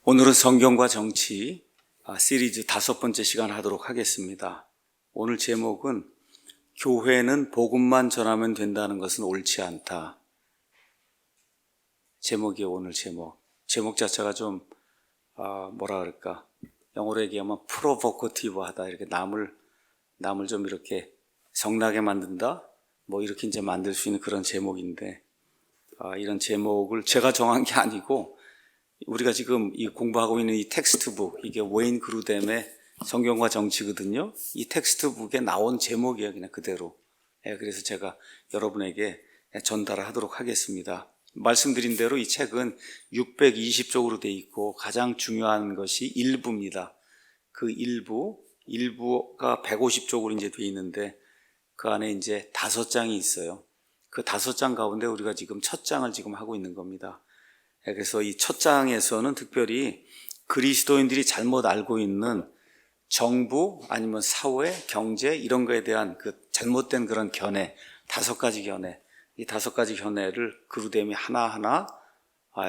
오늘은 성경과 정치 시리즈 5번째 시간 하도록 하겠습니다. 오늘 제목은 교회는 복음만 전하면 된다는 것은 옳지 않다. 제목이에요. 오늘 제목 자체가 좀 뭐라 그럴까, 영어로 얘기하면 프로보커티브하다. 이렇게 남을 좀 이렇게 성나게 만든다, 뭐 이렇게 이제 만들 수 있는 그런 제목인데, 이런 제목을 제가 정한 게 아니고 우리가 지금 이 공부하고 있는 이 텍스트북, 이게 웨인 그루뎀의 성경과 정치거든요. 이 텍스트북에 나온 제목이에요, 그냥 그대로. 그래서 제가 여러분에게 전달하도록 하겠습니다. 말씀드린 대로 이 책은 620쪽으로 돼 있고 가장 중요한 것이 일부입니다. 그 일부가 150쪽으로 이제 돼 있는데 그 안에 이제 5장이 있어요. 그 5장 가운데 우리가 지금 첫 장을 지금 하고 있는 겁니다. 그래서 이 첫 장에서는 특별히 그리스도인들이 잘못 알고 있는 정부 아니면 사회, 경제 이런 거에 대한 그 잘못된 그런 견해, 5가지 견해, 이 5가지 견해를 그루뎀이 하나하나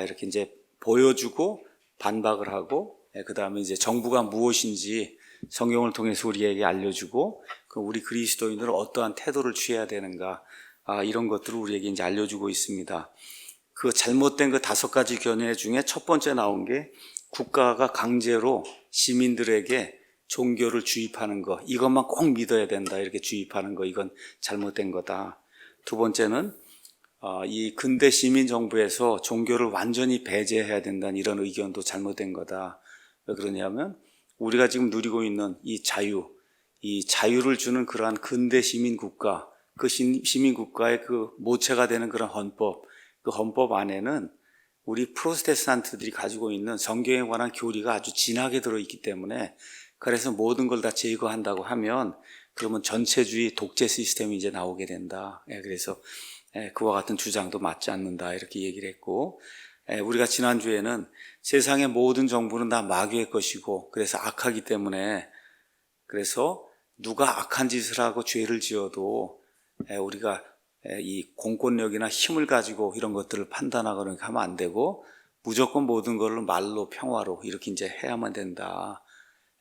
이렇게 이제 보여주고 반박을 하고, 그 다음에 이제 정부가 무엇인지 성경을 통해서 우리에게 알려주고, 우리 그리스도인들은 어떠한 태도를 취해야 되는가, 이런 것들을 우리에게 이제 알려주고 있습니다. 그 잘못된 그 5가지 견해 중에 첫 번째 나온 게 국가가 강제로 시민들에게 종교를 주입하는 거, 이것만 꼭 믿어야 된다 이렇게 주입하는 거, 이건 잘못된 거다. 두 번째는 이 근대 시민 정부에서 종교를 완전히 배제해야 된다는 이런 의견도 잘못된 거다. 왜 그러냐면 우리가 지금 누리고 있는 이 자유를 주는 그러한 근대 시민 국가, 그 시민 국가의 그 모체가 되는 그런 헌법, 그 헌법 안에는 우리 프로테스탄트들이 가지고 있는 성경에 관한 교리가 아주 진하게 들어있기 때문에, 그래서 모든 걸 다 제거한다고 하면 그러면 전체주의 독재 시스템이 이제 나오게 된다. 그래서 그와 같은 주장도 맞지 않는다 이렇게 얘기를 했고, 우리가 지난주에는 세상의 모든 정부는 다 마귀의 것이고 그래서 악하기 때문에, 그래서 누가 악한 짓을 하고 죄를 지어도 우리가 이 공권력이나 힘을 가지고 이런 것들을 판단하거나 하면 안 되고 무조건 모든 걸로 말로 평화로 이렇게 이제 해야만 된다.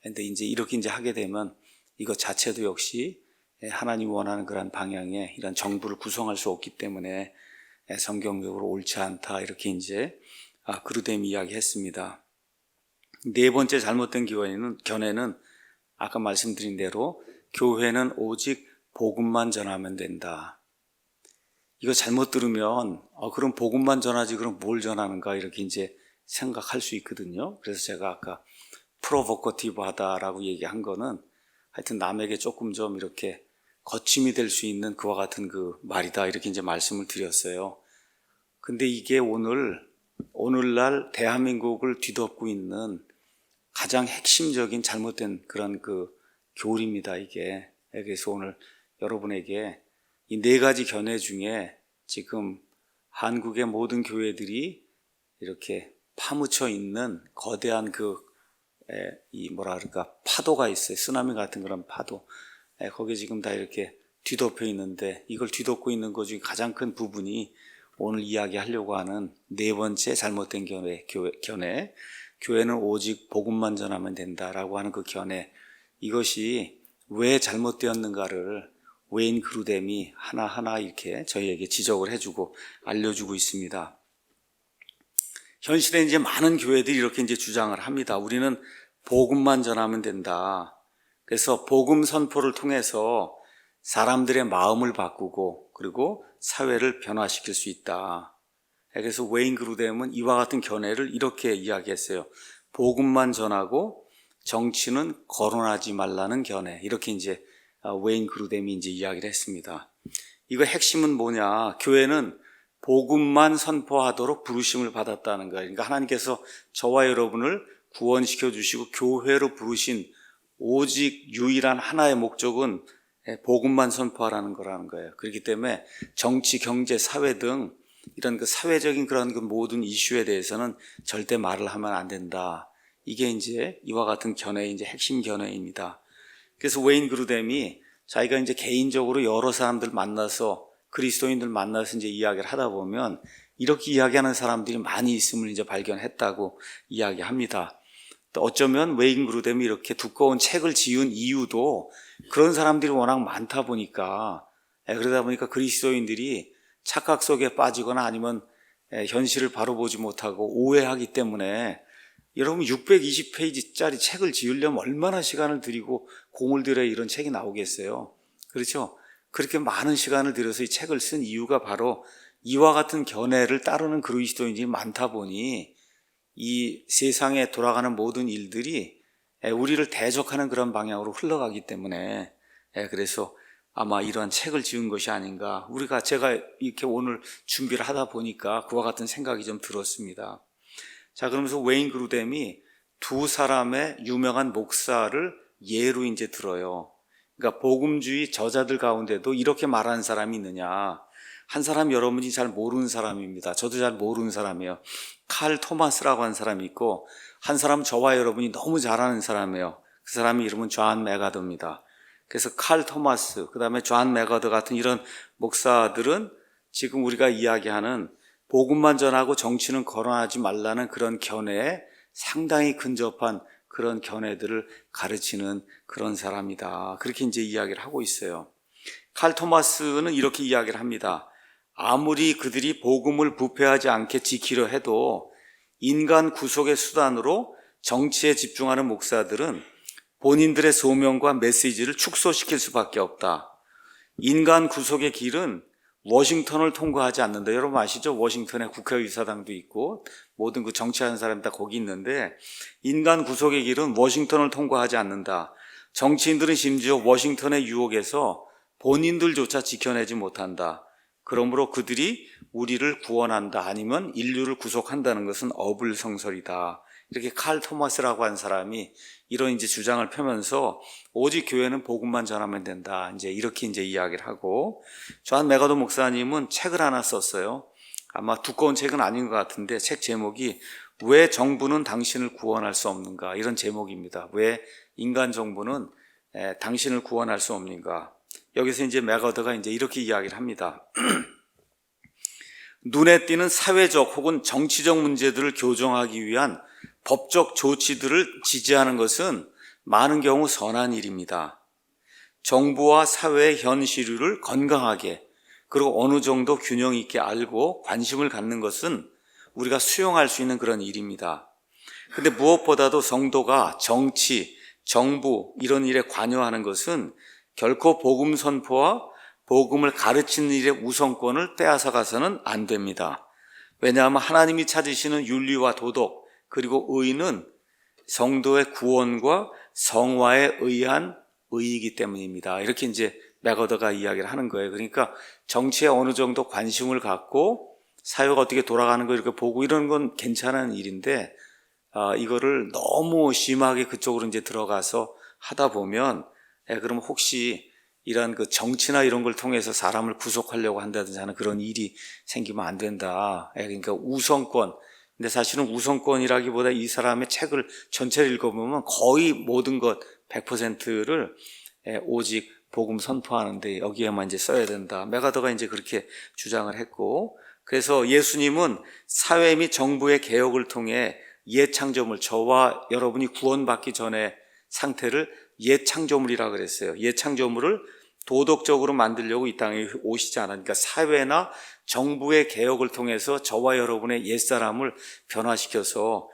근데 이제 이렇게 이제 하게 되면 이것 자체도 역시 하나님 원하는 그런 방향의 이런 정부를 구성할 수 없기 때문에 성경적으로 옳지 않다 이렇게 이제 그루뎀이 이야기했습니다. 네 번째 잘못된 견해는 아까 말씀드린 대로 교회는 오직 복음만 전하면 된다. 이거 잘못 들으면 그럼 복음만 전하지 그럼 뭘 전하는가 이렇게 이제 생각할 수 있거든요. 그래서 제가 아까 프로보커티브하다라고 얘기한 거는 하여튼 남에게 조금 좀 이렇게 거침이 될 수 있는 그와 같은 그 말이다 이렇게 이제 말씀을 드렸어요. 근데 이게 오늘날 대한민국을 뒤덮고 있는 가장 핵심적인 잘못된 그런 그 교리입니다, 이게. 그래서 오늘 여러분에게 이 4가지 견해 중에 지금 한국의 모든 교회들이 이렇게 파묻혀 있는 거대한 이 뭐라 그럴까, 파도가 있어요. 쓰나미 같은 그런 파도. 거기에 지금 다 이렇게 뒤덮여 있는데, 이걸 뒤덮고 있는 것 중에 가장 큰 부분이 오늘 이야기하려고 하는 4번째 잘못된 견해. 교회는 오직 복음만 전하면 된다라고 하는 그 견해. 이것이 왜 잘못되었는가를 웨인 그루뎀이 하나하나 이렇게 저희에게 지적을 해주고 알려주고 있습니다. 현실에 이제 많은 교회들이 이렇게 이제 주장을 합니다. 우리는 복음만 전하면 된다. 그래서 복음 선포를 통해서 사람들의 마음을 바꾸고 그리고 사회를 변화시킬 수 있다. 그래서 웨인 그루뎀은 이와 같은 견해를 이렇게 이야기했어요. 복음만 전하고 정치는 거론하지 말라는 견해. 이렇게 이제 웨인 그루뎀이 이제 이야기를 했습니다. 이거 핵심은 뭐냐? 교회는 복음만 선포하도록 부르심을 받았다는 거예요. 그러니까 하나님께서 저와 여러분을 구원시켜 주시고 교회로 부르신 오직 유일한 하나의 목적은 복음만 선포하라는 거라는 거예요. 그렇기 때문에 정치, 경제, 사회 등 이런 그 사회적인 그런 그 모든 이슈에 대해서는 절대 말을 하면 안 된다. 이게 이제 이와 같은 견해의 이제 핵심 견해입니다. 그래서 웨인 그루뎀이 자기가 이제 개인적으로 여러 사람들 만나서 그리스도인들 만나서 이제 이야기를 하다 보면 이렇게 이야기하는 사람들이 많이 있음을 이제 발견했다고 이야기합니다. 또 어쩌면 웨인 그루뎀이 이렇게 두꺼운 책을 지은 이유도 그런 사람들이 워낙 많다 보니까, 그러다 보니까 그리스도인들이 착각 속에 빠지거나 아니면 현실을 바로 보지 못하고 오해하기 때문에, 여러분 620페이지짜리 책을 지으려면 얼마나 시간을 들이고 공을 들여야 이런 책이 나오겠어요? 그렇죠? 그렇게 많은 시간을 들여서 이 책을 쓴 이유가 바로 이와 같은 견해를 따르는 그리스도인들이 많다 보니 이 세상에 돌아가는 모든 일들이 우리를 대적하는 그런 방향으로 흘러가기 때문에, 그래서 아마 이러한 책을 지은 것이 아닌가, 제가 이렇게 오늘 준비를 하다 보니까 그와 같은 생각이 좀 들었습니다. 자, 그러면서 웨인 그루뎀이 두 사람의 유명한 목사를 예로 이제 들어요. 그러니까 복음주의 저자들 가운데도 이렇게 말하는 사람이 있느냐. 한 사람 여러분이 잘 모르는 사람입니다. 저도 잘 모르는 사람이에요. 칼 토마스라고 하는 사람이 있고, 한 사람 저와 여러분이 너무 잘 아는 사람이에요. 그 사람의 이름은 존 맥아더입니다. 그래서 칼 토마스, 그 다음에 존 맥아더 같은 이런 목사들은 지금 우리가 이야기하는 복음만 전하고 정치는 거론하지 말라는 그런 견해에 상당히 근접한 그런 견해들을 가르치는 그런 사람이다. 그렇게 이제 이야기를 하고 있어요. 칼 토마스는 이렇게 이야기를 합니다. 아무리 그들이 복음을 부패하지 않게 지키려 해도 인간 구속의 수단으로 정치에 집중하는 목사들은 본인들의 소명과 메시지를 축소시킬 수밖에 없다. 인간 구속의 길은 워싱턴을 통과하지 않는다. 여러분 아시죠? 워싱턴에 국회의사당도 있고 모든 그 정치하는 사람이 다 거기 있는데, 인간 구속의 길은 워싱턴을 통과하지 않는다. 정치인들은 심지어 워싱턴의 유혹에서 본인들조차 지켜내지 못한다. 그러므로 그들이 우리를 구원한다, 아니면 인류를 구속한다는 것은 어불성설이다. 이렇게 칼 토마스라고 한 사람이 이런 이제 주장을 펴면서 오직 교회는 복음만 전하면 된다, 이제 이렇게 이제 이야기를 하고, 존 맥아더 목사님은 책을 하나 썼어요. 아마 두꺼운 책은 아닌 것 같은데 책 제목이 왜 정부는 당신을 구원할 수 없는가, 이런 제목입니다. 왜 인간 정부는 당신을 구원할 수 없는가. 여기서 이제 맥아더가 이제 이렇게 이야기를 합니다. 눈에 띄는 사회적 혹은 정치적 문제들을 교정하기 위한 법적 조치들을 지지하는 것은 많은 경우 선한 일입니다. 정부와 사회의 현실을 건강하게, 그리고 어느 정도 균형 있게 알고 관심을 갖는 것은 우리가 수용할 수 있는 그런 일입니다. 근데 무엇보다도 성도가 정치, 정부 이런 일에 관여하는 것은 결코 복음 선포와 복음을 가르치는 일의 우선권을 빼앗아 가서는 안 됩니다. 왜냐하면 하나님이 찾으시는 윤리와 도덕 그리고 의는 성도의 구원과 성화에 의한 의이기 때문입니다. 이렇게 이제 맥어더가 이야기를 하는 거예요. 그러니까 정치에 어느 정도 관심을 갖고 사회가 어떻게 돌아가는 거 이렇게 보고 이런 건 괜찮은 일인데, 이거를 너무 심하게 그쪽으로 이제 들어가서 하다 보면, 그럼 혹시 이런 그 정치나 이런 걸 통해서 사람을 구속하려고 한다든지 하는 그런 일이 생기면 안 된다. 그러니까 우선권. 근데 사실은 우선권이라기보다 이 사람의 책을 전체를 읽어보면 거의 모든 것 100%를 오직 복음 선포하는데 여기에만 이제 써야 된다. 맥아더가 이제 그렇게 주장을 했고, 그래서 예수님은 사회 및 정부의 개혁을 통해 옛 창조물, 저와 여러분이 구원받기 전에 상태를 옛 창조물이라 그랬어요. 옛 창조물을 도덕적으로 만들려고 이 땅에 오시지 않으니까 사회나 정부의 개혁을 통해서 저와 여러분의 옛사람을 변화시켜서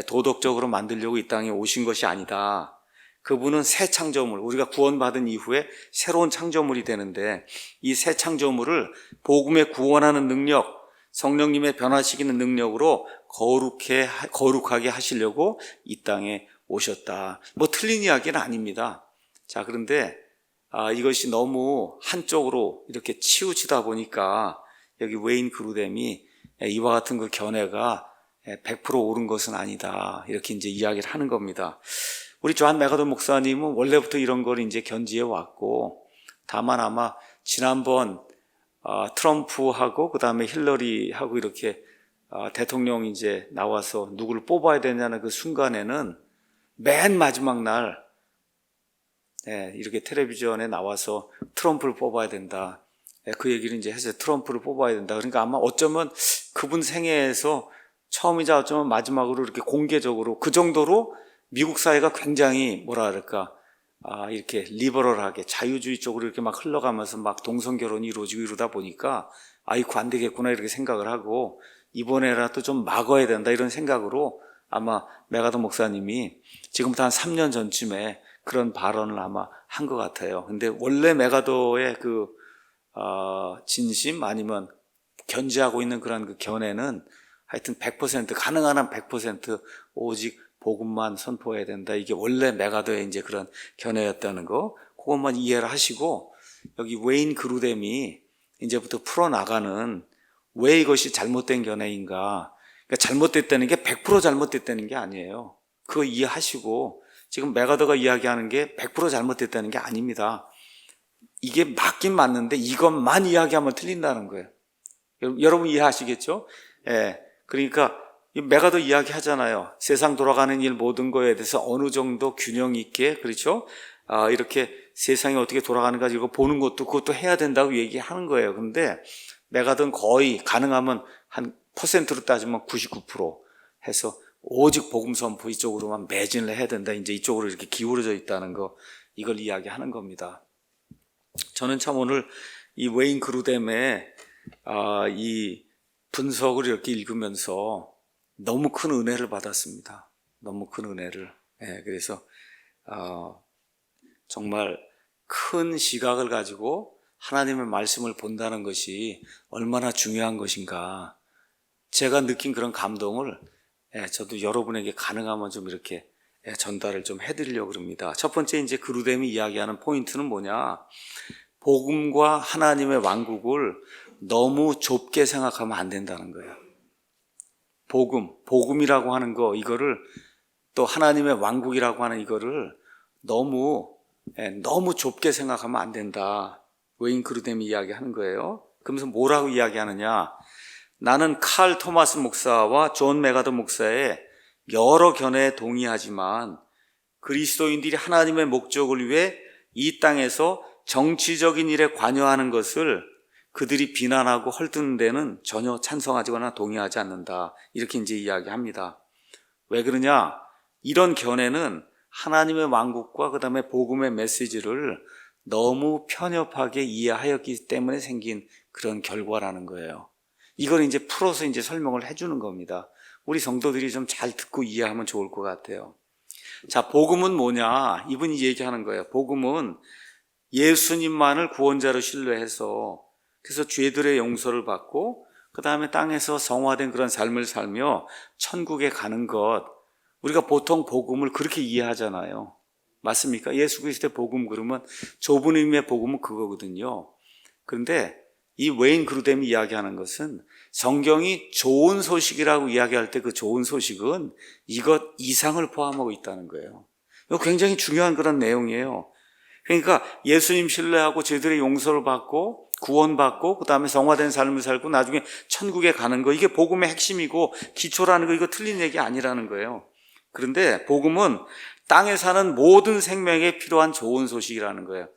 도덕적으로 만들려고 이 땅에 오신 것이 아니다. 그분은 새 창조물, 우리가 구원받은 이후에 새로운 창조물이 되는데, 이 새 창조물을 복음에 구원하는 능력, 성령님의 변화시키는 능력으로 거룩하게 하시려고 이 땅에 오셨다. 뭐 틀린 이야기는 아닙니다. 자, 그런데 이것이 너무 한쪽으로 이렇게 치우치다 보니까 여기 웨인 그루뎀이 이와 같은 그 견해가 100% 옳은 것은 아니다, 이렇게 이제 이야기를 하는 겁니다. 우리 존 맥아더 목사님은 원래부터 이런 걸 이제 견지해 왔고, 다만 아마 지난번 트럼프하고 그 다음에 힐러리하고 이렇게 대통령 이제 나와서 누구를 뽑아야 되냐는 그 순간에는 맨 마지막 날 이렇게 텔레비전에 나와서 트럼프를 뽑아야 된다, 그 얘기를 이제 했어요. 트럼프를 뽑아야 된다. 그러니까 아마 어쩌면 그분 생애에서 처음이자 어쩌면 마지막으로 이렇게 공개적으로 그 정도로 미국 사회가 굉장히 뭐라 그럴까, 이렇게 리버럴하게 자유주의 쪽으로 이렇게 막 흘러가면서 막 동성 결혼이 이루어지고 이러다 보니까 이거 안 되겠구나 이렇게 생각을 하고 이번에라도 좀 막아야 된다 이런 생각으로 아마 메가더 목사님이 지금부터 한 3년 전쯤에 그런 발언을 아마 한 것 같아요. 근데 원래 메가더의 그 진심 아니면 견지하고 있는 그런 그 견해는 하여튼 100% 가능한 한 100% 오직 복음만 선포해야 된다. 이게 원래 메가더의 이제 그런 견해였다는 거. 그것만 이해를 하시고 여기 웨인 그루뎀이 이제부터 풀어나가는 왜 이것이 잘못된 견해인가. 그러니까 잘못됐다는 게 100% 잘못됐다는 게 아니에요. 그거 이해하시고 지금 메가더가 이야기하는 게 100% 잘못됐다는 게 아닙니다. 이게 맞긴 맞는데 이것만 이야기하면 틀린다는 거예요. 여러분 이해하시겠죠? 예. 그러니까 메가더 이야기 하잖아요. 세상 돌아가는 일 모든 거에 대해서 어느 정도 균형 있게, 그렇죠? 이렇게 세상이 어떻게 돌아가는가 이거 보는 것도 그것도 해야 된다고 얘기하는 거예요. 근데 메가더는 거의 가능하면 한 퍼센트로 따지면 99% 해서 오직 복음 선포 이쪽으로만 매진을 해야 된다. 이제 이쪽으로 이렇게 기울어져 있다는 거, 이걸 이야기하는 겁니다. 저는 참 오늘 이 웨인 그루뎀의 이 분석을 이렇게 읽으면서 너무 큰 은혜를 받았습니다. 너무 큰 은혜를. 그래서 정말 큰 시각을 가지고 하나님의 말씀을 본다는 것이 얼마나 중요한 것인가. 제가 느낀 그런 감동을 저도 여러분에게 가능하면 좀 이렇게 전달을 좀 해드리려고 합니다. 첫 번째 이제 그루뎀이 이야기하는 포인트는 뭐냐? 복음과 하나님의 왕국을 너무 좁게 생각하면 안 된다는 거예요. 복음이라고 하는 거, 이거를 또 하나님의 왕국이라고 하는 이거를 너무 좁게 생각하면 안 된다. 웨인 그루뎀이 이야기하는 거예요. 그러면서 뭐라고 이야기하느냐? 나는 칼 토마스 목사와 존 메가더 목사의 여러 견해에 동의하지만 그리스도인들이 하나님의 목적을 위해 이 땅에서 정치적인 일에 관여하는 것을 그들이 비난하고 헐뜯는 데는 전혀 찬성하거나 동의하지 않는다. 이렇게 이제 이야기합니다. 왜 그러냐? 이런 견해는 하나님의 왕국과 그 다음에 복음의 메시지를 너무 편협하게 이해하였기 때문에 생긴 그런 결과라는 거예요. 이걸 이제 풀어서 이제 설명을 해주는 겁니다. 우리 성도들이 좀 잘 듣고 이해하면 좋을 것 같아요. 자, 복음은 뭐냐? 이분이 얘기하는 거예요. 복음은 예수님만을 구원자로 신뢰해서 그래서 죄들의 용서를 받고 그 다음에 땅에서 성화된 그런 삶을 살며 천국에 가는 것. 우리가 보통 복음을 그렇게 이해하잖아요. 맞습니까? 예수 그리스도의 복음 그러면 좁은 의미의 복음은 그거거든요. 그런데 이 웨인 그루뎀이 이야기하는 것은 성경이 좋은 소식이라고 이야기할 때 그 좋은 소식은 이것 이상을 포함하고 있다는 거예요. 이거 굉장히 중요한 그런 내용이에요. 그러니까 예수님 신뢰하고 죄들의 용서를 받고 구원받고 그 다음에 성화된 삶을 살고 나중에 천국에 가는 거, 이게 복음의 핵심이고 기초라는 거, 이거 틀린 얘기 아니라는 거예요. 그런데 복음은 땅에 사는 모든 생명에 필요한 좋은 소식이라는 거예요.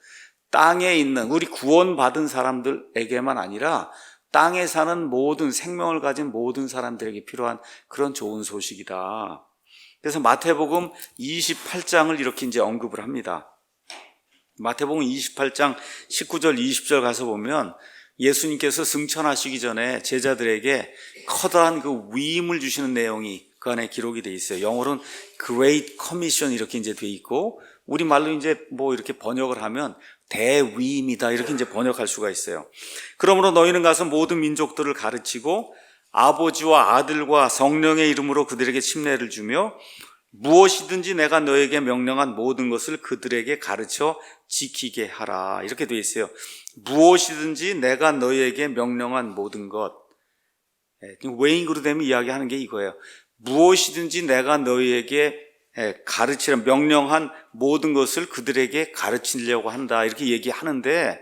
땅에 있는 우리 구원받은 사람들에게만 아니라 땅에 사는 모든 생명을 가진 모든 사람들에게 필요한 그런 좋은 소식이다. 그래서 마태복음 28장을 이렇게 이제 언급을 합니다. 마태복음 28장 19절 20절 가서 보면 예수님께서 승천하시기 전에 제자들에게 커다란 그 위임을 주시는 내용이 그 안에 기록이 돼 있어요. 영어로는 Great Commission 이렇게 이제 돼 있고 우리말로 이제 뭐 이렇게 번역을 하면 대위임이다 이렇게 이제 번역할 수가 있어요. 그러므로 너희는 가서 모든 민족들을 가르치고 아버지와 아들과 성령의 이름으로 그들에게 침례를 주며 무엇이든지 내가 너에게 명령한 모든 것을 그들에게 가르쳐 지키게 하라. 이렇게 되어 있어요. 무엇이든지 내가 너에게 명령한 모든 것. 웨인 그루뎀이 이야기하는 게 이거예요. 무엇이든지 내가 너희에게 가르치라 명령한 모든 것을 그들에게 가르치려고 한다. 이렇게 얘기하는데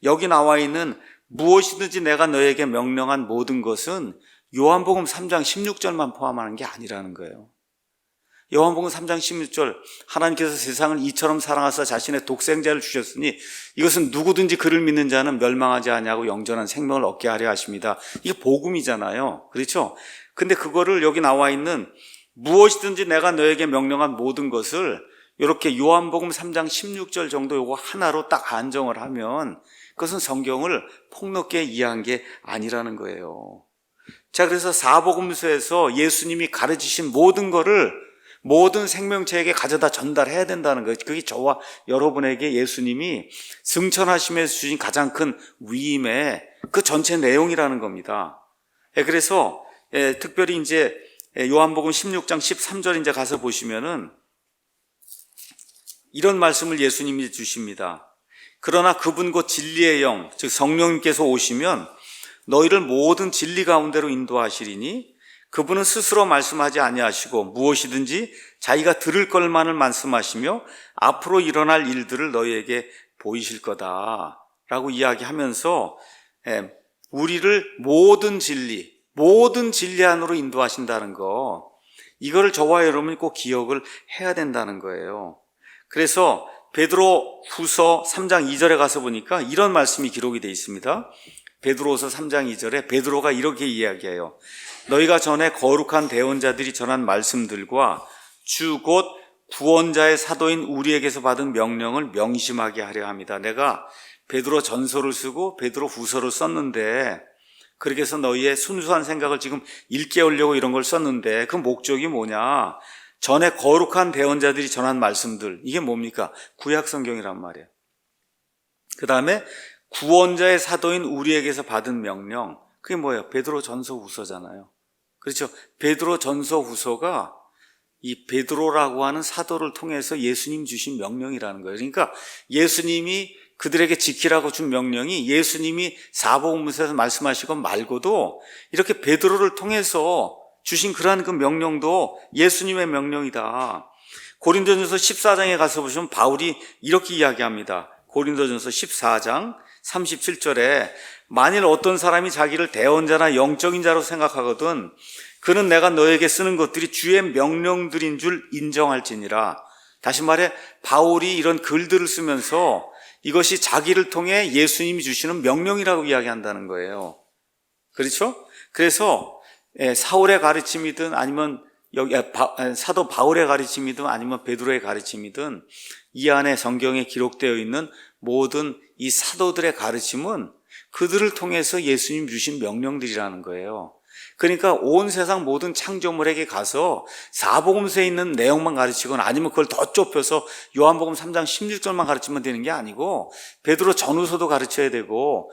여기 나와 있는 무엇이든지 내가 너에게 명령한 모든 것은 요한복음 3장 16절만 포함하는 게 아니라는 거예요. 요한복음 3장 16절 하나님께서 세상을 이처럼 사랑하사 자신의 독생자를 주셨으니 이것은 누구든지 그를 믿는 자는 멸망하지 아니하고 영전한 생명을 얻게 하려 하십니다. 이게 복음이잖아요. 그렇죠? 근데 그거를 여기 나와 있는 무엇이든지 내가 너에게 명령한 모든 것을 이렇게 요한복음 3장 16절 정도 요거 하나로 딱 안정을 하면 그것은 성경을 폭넓게 이해한 게 아니라는 거예요. 자, 그래서 사복음서에서 예수님이 가르치신 모든 거를 모든 생명체에게 가져다 전달해야 된다는 거예요. 그게 저와 여러분에게 예수님이 승천하심에서 주신 가장 큰 위임의 그 전체 내용이라는 겁니다. 그래서 특별히 이제 요한복음 16장 13절 이제 가서 보시면은 이런 말씀을 예수님이 주십니다. 그러나 그분 곧 진리의 영, 즉 성령님께서 오시면 너희를 모든 진리 가운데로 인도하시리니 그분은 스스로 말씀하지 아니하시고 무엇이든지 자기가 들을 것만을 말씀하시며 앞으로 일어날 일들을 너희에게 보이실 거다라고 이야기하면서 우리를 모든 진리 안으로 인도하신다는 거, 이거를 저와 여러분이 꼭 기억을 해야 된다는 거예요. 그래서 베드로 후서 3장 2절에 가서 보니까 이런 말씀이 기록이 되어 있습니다. 베드로후서 3장 2절에 베드로가 이렇게 이야기해요. 너희가 전에 거룩한 대언자들이 전한 말씀들과 주 곧 구원자의 사도인 우리에게서 받은 명령을 명심하게 하려 합니다. 내가 베드로 전서를 쓰고 베드로 후서를 썼는데 그렇게 해서 너희의 순수한 생각을 지금 일깨우려고 이런 걸 썼는데 그 목적이 뭐냐? 전에 거룩한 대언자들이 전한 말씀들, 이게 뭡니까? 구약 성경이란 말이에요. 그 다음에 구원자의 사도인 우리에게서 받은 명령, 그게 뭐예요? 베드로 전서 후서잖아요. 그렇죠? 베드로 전서 후서가 이 베드로라고 하는 사도를 통해서 예수님 주신 명령이라는 거예요. 그러니까 예수님이 그들에게 지키라고 준 명령이 예수님이 사복음서에서 말씀하신 것 말고도 이렇게 베드로를 통해서 주신 그러한 그 명령도 예수님의 명령이다. 고린도전서 14장에 가서 보시면 바울이 이렇게 이야기합니다. 고린도전서 14장 37절에 만일 어떤 사람이 자기를 대언자나 영적인 자로 생각하거든 그는 내가 너에게 쓰는 것들이 주의 명령들인 줄 인정할지니라. 다시 말해 바울이 이런 글들을 쓰면서 이것이 자기를 통해 예수님이 주시는 명령이라고 이야기한다는 거예요. 그렇죠? 그래서 사울의 가르침이든 아니면 여기 사도 바울의 가르침이든 아니면 베드로의 가르침이든 이 안에 성경에 기록되어 있는 모든 이 사도들의 가르침은 그들을 통해서 예수님 주신 명령들이라는 거예요. 그러니까 온 세상 모든 창조물에게 가서 사복음서에 있는 내용만 가르치거나 아니면 그걸 더 좁혀서 요한복음 3장 16절만 가르치면 되는 게 아니고 베드로 전후서도 가르쳐야 되고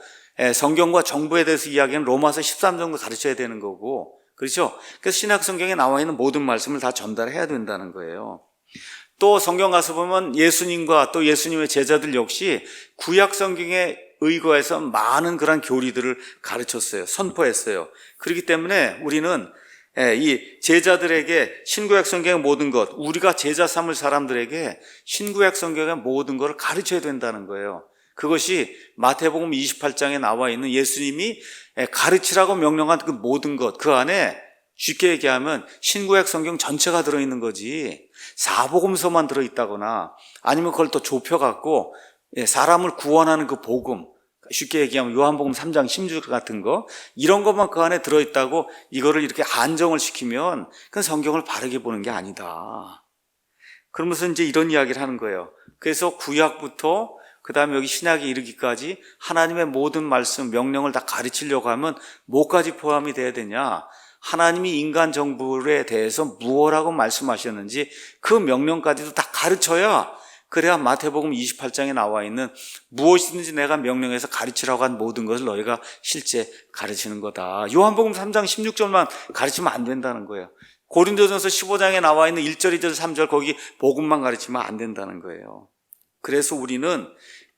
성경과 정부에 대해서 이야기하는 로마서 13장도 가르쳐야 되는 거고, 그렇죠? 그래서 신약 성경에 나와 있는 모든 말씀을 다 전달해야 된다는 거예요. 또 성경 가서 보면 예수님과 또 예수님의 제자들 역시 구약 성경에 의거해서 많은 그런 교리들을 가르쳤어요. 선포했어요. 그렇기 때문에 우리는 이 제자들에게 신구약 성경의 모든 것, 우리가 제자 삼을 사람들에게 신구약 성경의 모든 것을 가르쳐야 된다는 거예요. 그것이 마태복음 28장에 나와 있는 예수님이 가르치라고 명령한 그 모든 것, 그 안에 쉽게 얘기하면 신구약 성경 전체가 들어있는 거지 사복음서만 들어있다거나 아니면 그걸 또 좁혀갖고 사람을 구원하는 그 복음, 쉽게 얘기하면 요한복음 3장 16절 같은 거, 이런 것만 그 안에 들어있다고 이거를 이렇게 한정을 시키면 그건 성경을 바르게 보는 게 아니다. 그러면서 이제 이런 이야기를 하는 거예요. 그래서 구약부터 그 다음에 여기 신약에 이르기까지 하나님의 모든 말씀, 명령을 다 가르치려고 하면 뭐까지 포함이 돼야 되냐? 하나님이 인간 정부에 대해서 무엇라고 말씀하셨는지 그 명령까지도 다 가르쳐야, 그래야 마태복음 28장에 나와 있는 무엇이든지 내가 명령해서 가르치라고 한 모든 것을 너희가 실제 가르치는 거다. 요한복음 3장 16절만 가르치면 안 된다는 거예요. 고린도전서 15장에 나와 있는 1절, 2절, 3절 거기 복음만 가르치면 안 된다는 거예요. 그래서 우리는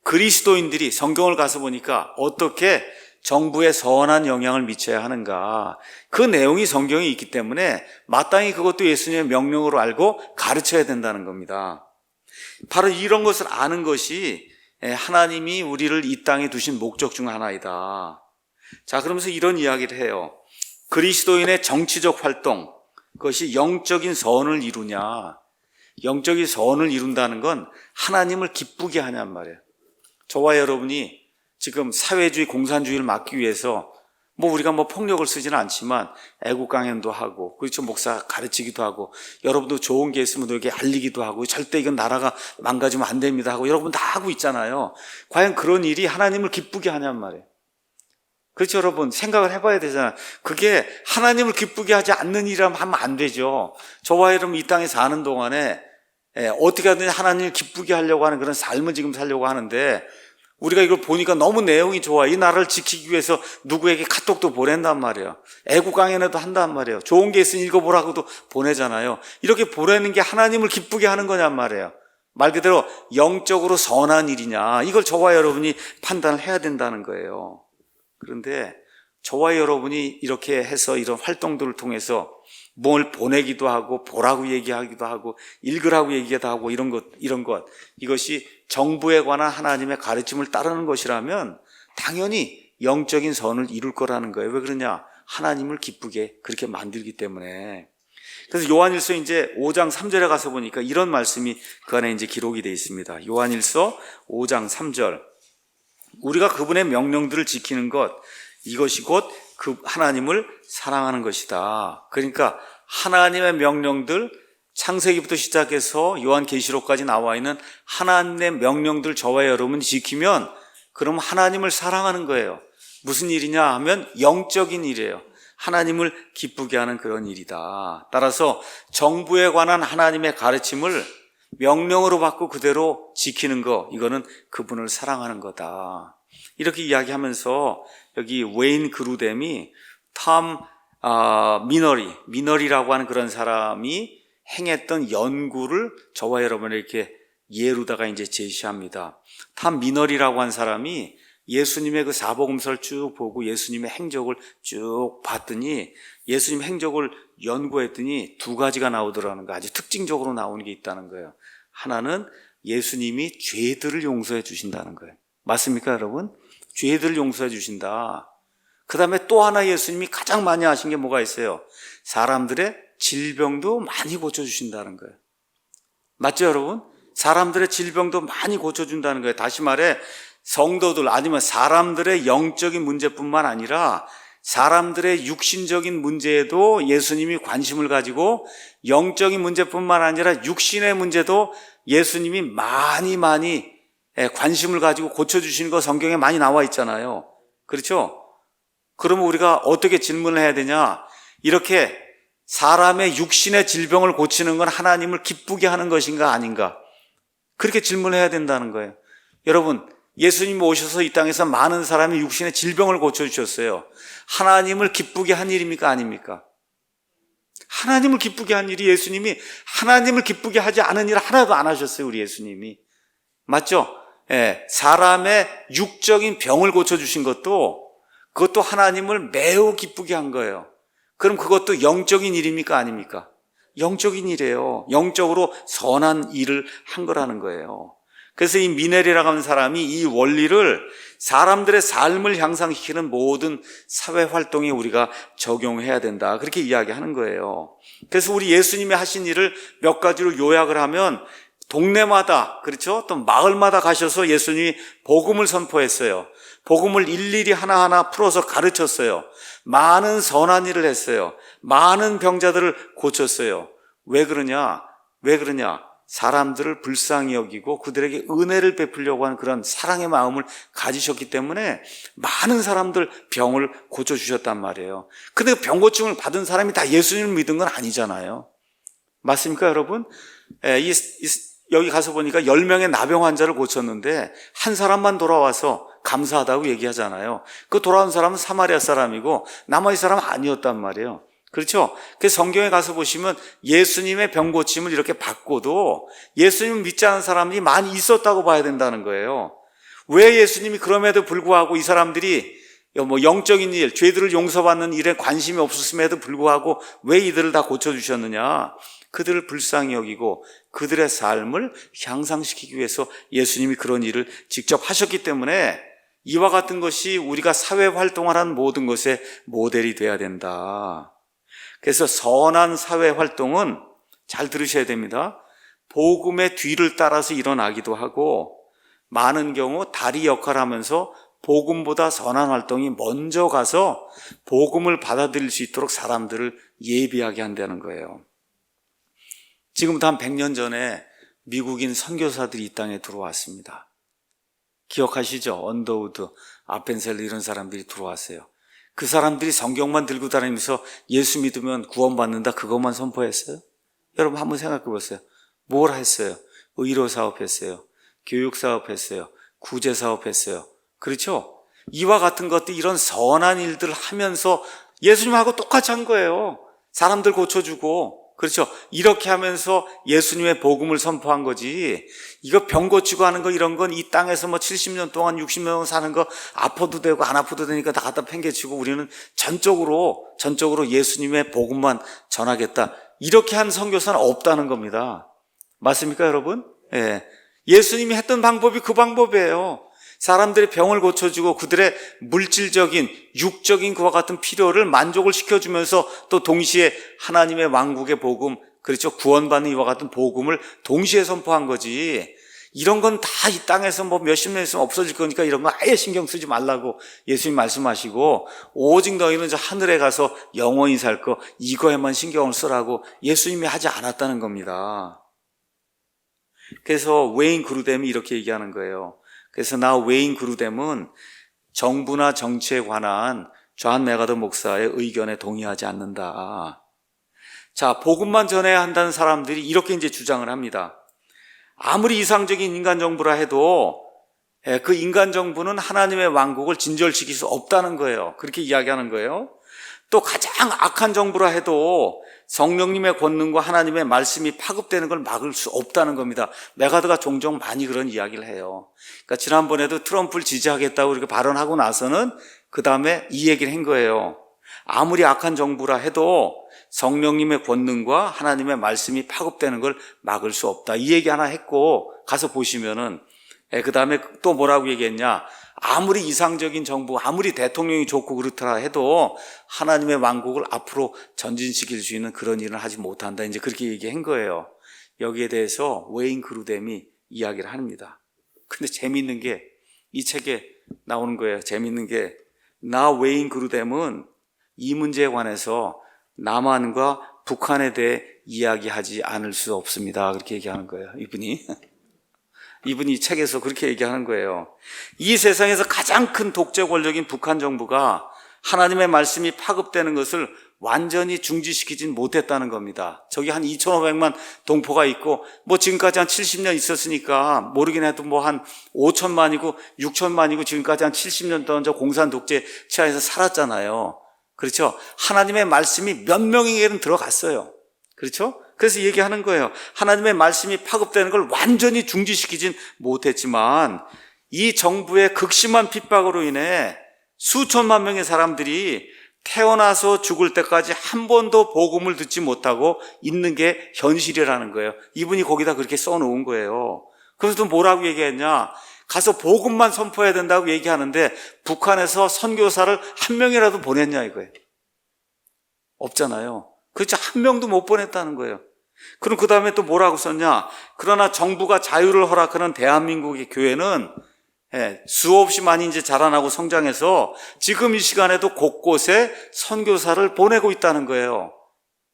그리스도인들이 성경을 가서 보니까 어떻게 정부에 선한 영향을 미쳐야 하는가, 그 내용이 성경에 있기 때문에 마땅히 그것도 예수님의 명령으로 알고 가르쳐야 된다는 겁니다. 바로 이런 것을 아는 것이 하나님이 우리를 이 땅에 두신 목적 중 하나이다. 자, 그러면서 이런 이야기를 해요. 그리스도인의 정치적 활동, 그것이 영적인 선을 이루냐. 영적인 선을 이룬다는 건 하나님을 기쁘게 하냔 말이에요. 저와 여러분이 지금 사회주의, 공산주의를 막기 위해서 우리가 폭력을 쓰지는 않지만 애국 강연도 하고, 그렇죠, 목사 가르치기도 하고, 여러분도 좋은 게 있으면 너에게 알리기도 하고, 절대 이건 나라가 망가지면 안 됩니다 하고, 여러분 다 하고 있잖아요. 과연 그런 일이 하나님을 기쁘게 하냔 말이에요. 그렇죠, 여러분. 생각을 해봐야 되잖아요. 그게 하나님을 기쁘게 하지 않는 일이라면 하면 안 되죠. 저와 여러분 이 땅에 사는 동안에 어떻게 하든지 하나님을 기쁘게 하려고 하는 그런 삶을 지금 살려고 하는데, 우리가 이걸 보니까 너무 내용이 좋아. 이 나라를 지키기 위해서 누구에게 카톡도 보낸단 말이에요. 애국 강연회도 한단 말이에요. 좋은 게 있으니 읽어보라고도 보내잖아요. 이렇게 보내는 게 하나님을 기쁘게 하는 거냔 말이에요. 말 그대로 영적으로 선한 일이냐, 이걸 저와 여러분이 판단을 해야 된다는 거예요. 그런데 저와 여러분이 이렇게 해서 이런 활동들을 통해서 뭘 보내기도 하고, 보라고 얘기하기도 하고, 읽으라고 얘기도 하고, 이런 것, 이것이 정부에 관한 하나님의 가르침을 따르는 것이라면 당연히 영적인 선을 이룰 거라는 거예요. 왜 그러냐? 하나님을 기쁘게 그렇게 만들기 때문에. 그래서 요한일서 이제 5장 3절에 가서 보니까 이런 말씀이 그 안에 이제 기록이 되어 있습니다. 요한일서 5장 3절. 우리가 그분의 명령들을 지키는 것, 이것이 곧 그 하나님을 사랑하는 것이다. 그러니까 하나님의 명령들, 창세기부터 시작해서 요한계시록까지 나와 있는 하나님의 명령들 저와 여러분이 지키면 그럼 하나님을 사랑하는 거예요. 무슨 일이냐 하면 영적인 일이에요. 하나님을 기쁘게 하는 그런 일이다. 따라서 정부에 관한 하나님의 가르침을 명령으로 받고 그대로 지키는 거, 이거는 그분을 사랑하는 거다. 이렇게 이야기하면서 여기 웨인 그루뎀이 탐 미너리라고 하는 그런 사람이 행했던 연구를 저와 여러분에게 예로다가 이제 제시합니다. 탐 미너리라고 한 사람이 예수님의 그 사복음서를 쭉 보고 예수님의 행적을 쭉 봤더니, 예수님 행적을 연구했더니 두 가지가 나오더라는 거, 아주 특징적으로 나오는 게 있다는 거예요. 하나는 예수님이 죄들을 용서해 주신다는 거예요. 맞습니까, 여러분? 죄들을 용서해 주신다. 그 다음에 또 하나 예수님이 가장 많이 하신 게 뭐가 있어요? 사람들의 질병도 많이 고쳐주신다는 거예요. 맞죠, 여러분? 사람들의 질병도 많이 고쳐준다는 거예요. 다시 말해, 성도들 아니면 사람들의 영적인 문제뿐만 아니라 사람들의 육신적인 문제에도 예수님이 관심을 가지고, 영적인 문제뿐만 아니라 육신의 문제도 예수님이 많이 관심을 가지고 고쳐주시는 거 성경에 많이 나와 있잖아요. 그렇죠? 그러면 우리가 어떻게 질문을 해야 되냐? 이렇게 사람의 육신의 질병을 고치는 건 하나님을 기쁘게 하는 것인가 아닌가? 그렇게 질문을 해야 된다는 거예요. 여러분, 예수님이 오셔서 이 땅에서 많은 사람이 육신의 질병을 고쳐주셨어요. 하나님을 기쁘게 한 일입니까 아닙니까? 하나님을 기쁘게 한 일이, 예수님이 하나님을 기쁘게 하지 않은 일 하나도 안 하셨어요. 우리 예수님이. 맞죠? 사람의 육적인 병을 고쳐주신 것도, 그것도 하나님을 매우 기쁘게 한 거예요. 그럼 그것도 영적인 일입니까 아닙니까? 영적인 일이에요. 영적으로 선한 일을 한 거라는 거예요. 그래서 이 미넬이라고 하는 사람이 이 원리를 사람들의 삶을 향상시키는 모든 사회 활동에 우리가 적용해야 된다, 그렇게 이야기하는 거예요. 그래서 우리 예수님이 하신 일을 몇 가지로 요약을 하면, 동네마다, 그렇죠? 또 마을마다 가셔서 예수님이 복음을 선포했어요. 복음을 일일이 하나하나 풀어서 가르쳤어요. 많은 선한 일을 했어요. 많은 병자들을 고쳤어요. 왜 그러냐? 사람들을 불쌍히 여기고 그들에게 은혜를 베풀려고 하는 그런 사랑의 마음을 가지셨기 때문에 많은 사람들 병을 고쳐주셨단 말이에요. 근데 병 고침을 받은 사람이 다 예수님을 믿은 건 아니잖아요. 맞습니까, 여러분? 여기 가서 보니까 10명의 나병 환자를 고쳤는데 한 사람만 돌아와서 감사하다고 얘기하잖아요. 그 돌아온 사람은 사마리아 사람이고 나머지 사람은 아니었단 말이에요. 그렇죠? 그래서 성경에 가서 보시면 예수님의 병 고침을 이렇게 받고도 예수님을 믿지 않은 사람이 많이 있었다고 봐야 된다는 거예요. 왜 예수님이 그럼에도 불구하고 이 사람들이 영적인 일, 죄들을 용서받는 일에 관심이 없었음에도 불구하고 왜 이들을 다 고쳐주셨느냐? 그들을 불쌍히 여기고 그들의 삶을 향상시키기 위해서 예수님이 그런 일을 직접 하셨기 때문에 이와 같은 것이 우리가 사회 활동을 하는 모든 것의 모델이 돼야 된다. 그래서 선한 사회 활동은 잘 들으셔야 됩니다. 복음의 뒤를 따라서 일어나기도 하고 많은 경우 다리 역할을 하면서 복음보다 선한 활동이 먼저 가서 복음을 받아들일 수 있도록 사람들을 예비하게 한다는 거예요. 지금부터 한 100년 전에 미국인 선교사들이 이 땅에 들어왔습니다. 기억하시죠? 언더우드, 아펜셀러 이런 사람들이 들어왔어요. 그 사람들이 성경만 들고 다니면서 예수 믿으면 구원받는다 그것만 선포했어요? 여러분 한번 생각해 보세요. 뭘 했어요? 의료사업 했어요. 교육사업 했어요. 구제사업 했어요. 그렇죠? 이와 같은 것들 이런 선한 일들을 하면서 예수님하고 똑같이 한 거예요. 사람들 고쳐주고 그렇죠? 이렇게 하면서 예수님의 복음을 선포한 거지. 이거 병 고치고 하는 거 이런 건 이 땅에서 뭐 70년 동안 60년 사는 거 아파도 되고 안 아파도 되니까 다 갖다 팽개치고 우리는 전적으로 예수님의 복음만 전하겠다. 이렇게 한 선교사는 없다는 겁니다. 맞습니까 여러분? 예. 예수님이 했던 방법이 그 방법이에요. 사람들의 병을 고쳐주고 그들의 물질적인 육적인 그와 같은 필요를 만족을 시켜주면서 또 동시에 하나님의 왕국의 복음, 그렇죠, 구원받는 이와 같은 복음을 동시에 선포한 거지. 이런 건 다 이 땅에서 뭐 몇십 년 있으면 없어질 거니까 이런 거 아예 신경 쓰지 말라고 예수님 말씀하시고 오직 너희는 저 하늘에 가서 영원히 살 거 이거에만 신경을 쓰라고 예수님이 하지 않았다는 겁니다. 그래서 웨인 그루뎀이 이렇게 얘기하는 거예요. 그래서 나 웨인 그루뎀은 정부나 정치에 관한 존 메가더 목사의 의견에 동의하지 않는다. 자, 복음만 전해야 한다는 사람들이 이렇게 이제 주장을 합니다. 아무리 이상적인 인간 정부라 해도 그 인간 정부는 하나님의 왕국을 진절시킬 수 없다는 거예요. 그렇게 이야기하는 거예요. 또 가장 악한 정부라 해도 성령님의 권능과 하나님의 말씀이 파급되는 걸 막을 수 없다는 겁니다. 메가더가 종종 많이 그런 이야기를 해요. 그러니까 지난번에도 트럼프를 지지하겠다고 이렇게 발언하고 나서는 그 다음에 이 얘기를 한 거예요. 아무리 악한 정부라 해도 성령님의 권능과 하나님의 말씀이 파급되는 걸 막을 수 없다. 이 얘기 하나 했고 가서 보시면은 그 다음에 또 뭐라고 얘기했냐. 아무리 이상적인 정부, 아무리 대통령이 좋고 그렇더라 해도 하나님의 왕국을 앞으로 전진시킬 수 있는 그런 일은 하지 못한다. 이제 그렇게 얘기한 거예요. 여기에 대해서 웨인 그루뎀이 이야기를 합니다. 근데 재미있는 게 이 책에 나오는 거예요. 재미있는 게 나 웨인 그루뎀은 이 문제에 관해서 남한과 북한에 대해 이야기하지 않을 수 없습니다. 그렇게 얘기하는 거예요. 이분이 책에서 그렇게 얘기하는 거예요. 이 세상에서 가장 큰 독재 권력인 북한 정부가 하나님의 말씀이 파급되는 것을 완전히 중지시키진 못했다는 겁니다. 저기 한 2,500만 동포가 있고 뭐 지금까지 한 70년 있었으니까 모르긴 해도 뭐 한 5천만이고 6천만이고 지금까지 한 70년 동안 저 공산 독재 치하에서 살았잖아요. 그렇죠? 하나님의 말씀이 몇 명에게는 들어갔어요. 그렇죠? 그래서 얘기하는 거예요. 하나님의 말씀이 파급되는 걸 완전히 중지시키진 못했지만 이 정부의 극심한 핍박으로 인해 수천만 명의 사람들이 태어나서 죽을 때까지 한 번도 복음을 듣지 못하고 있는 게 현실이라는 거예요. 이분이 거기다 그렇게 써놓은 거예요. 그래서 또 뭐라고 얘기했냐. 가서 복음만 선포해야 된다고 얘기하는데 북한에서 선교사를 한 명이라도 보냈냐 이거예요. 없잖아요. 그렇죠. 한 명도 못 보냈다는 거예요. 그럼 그 다음에 또 뭐라고 썼냐. 그러나 정부가 자유를 허락하는 대한민국의 교회는 수없이 많이 이제 자라나고 성장해서 지금 이 시간에도 곳곳에 선교사를 보내고 있다는 거예요.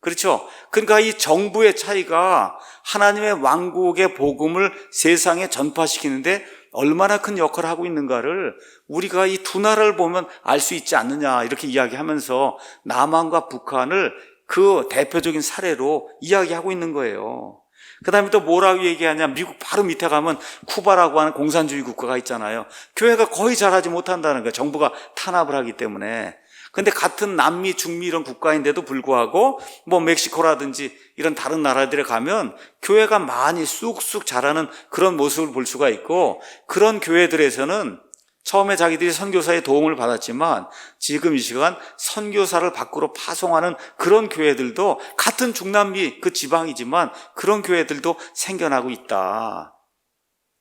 그렇죠? 그러니까 이 정부의 차이가 하나님의 왕국의 복음을 세상에 전파시키는데 얼마나 큰 역할을 하고 있는가를 우리가 이 두 나라를 보면 알 수 있지 않느냐 이렇게 이야기하면서 남한과 북한을 그 대표적인 사례로 이야기하고 있는 거예요. 그 다음에 또 뭐라고 얘기하냐. 미국 바로 밑에 가면 쿠바라고 하는 공산주의 국가가 있잖아요. 교회가 거의 잘하지 못한다는 거예요. 정부가 탄압을 하기 때문에. 근데 같은 남미, 중미 이런 국가인데도 불구하고 뭐 멕시코라든지 이런 다른 나라들에 가면 교회가 많이 쑥쑥 자라는 그런 모습을 볼 수가 있고 그런 교회들에서는 처음에 자기들이 선교사의 도움을 받았지만 지금 이 시간 선교사를 밖으로 파송하는 그런 교회들도 같은 중남미 그 지방이지만 그런 교회들도 생겨나고 있다.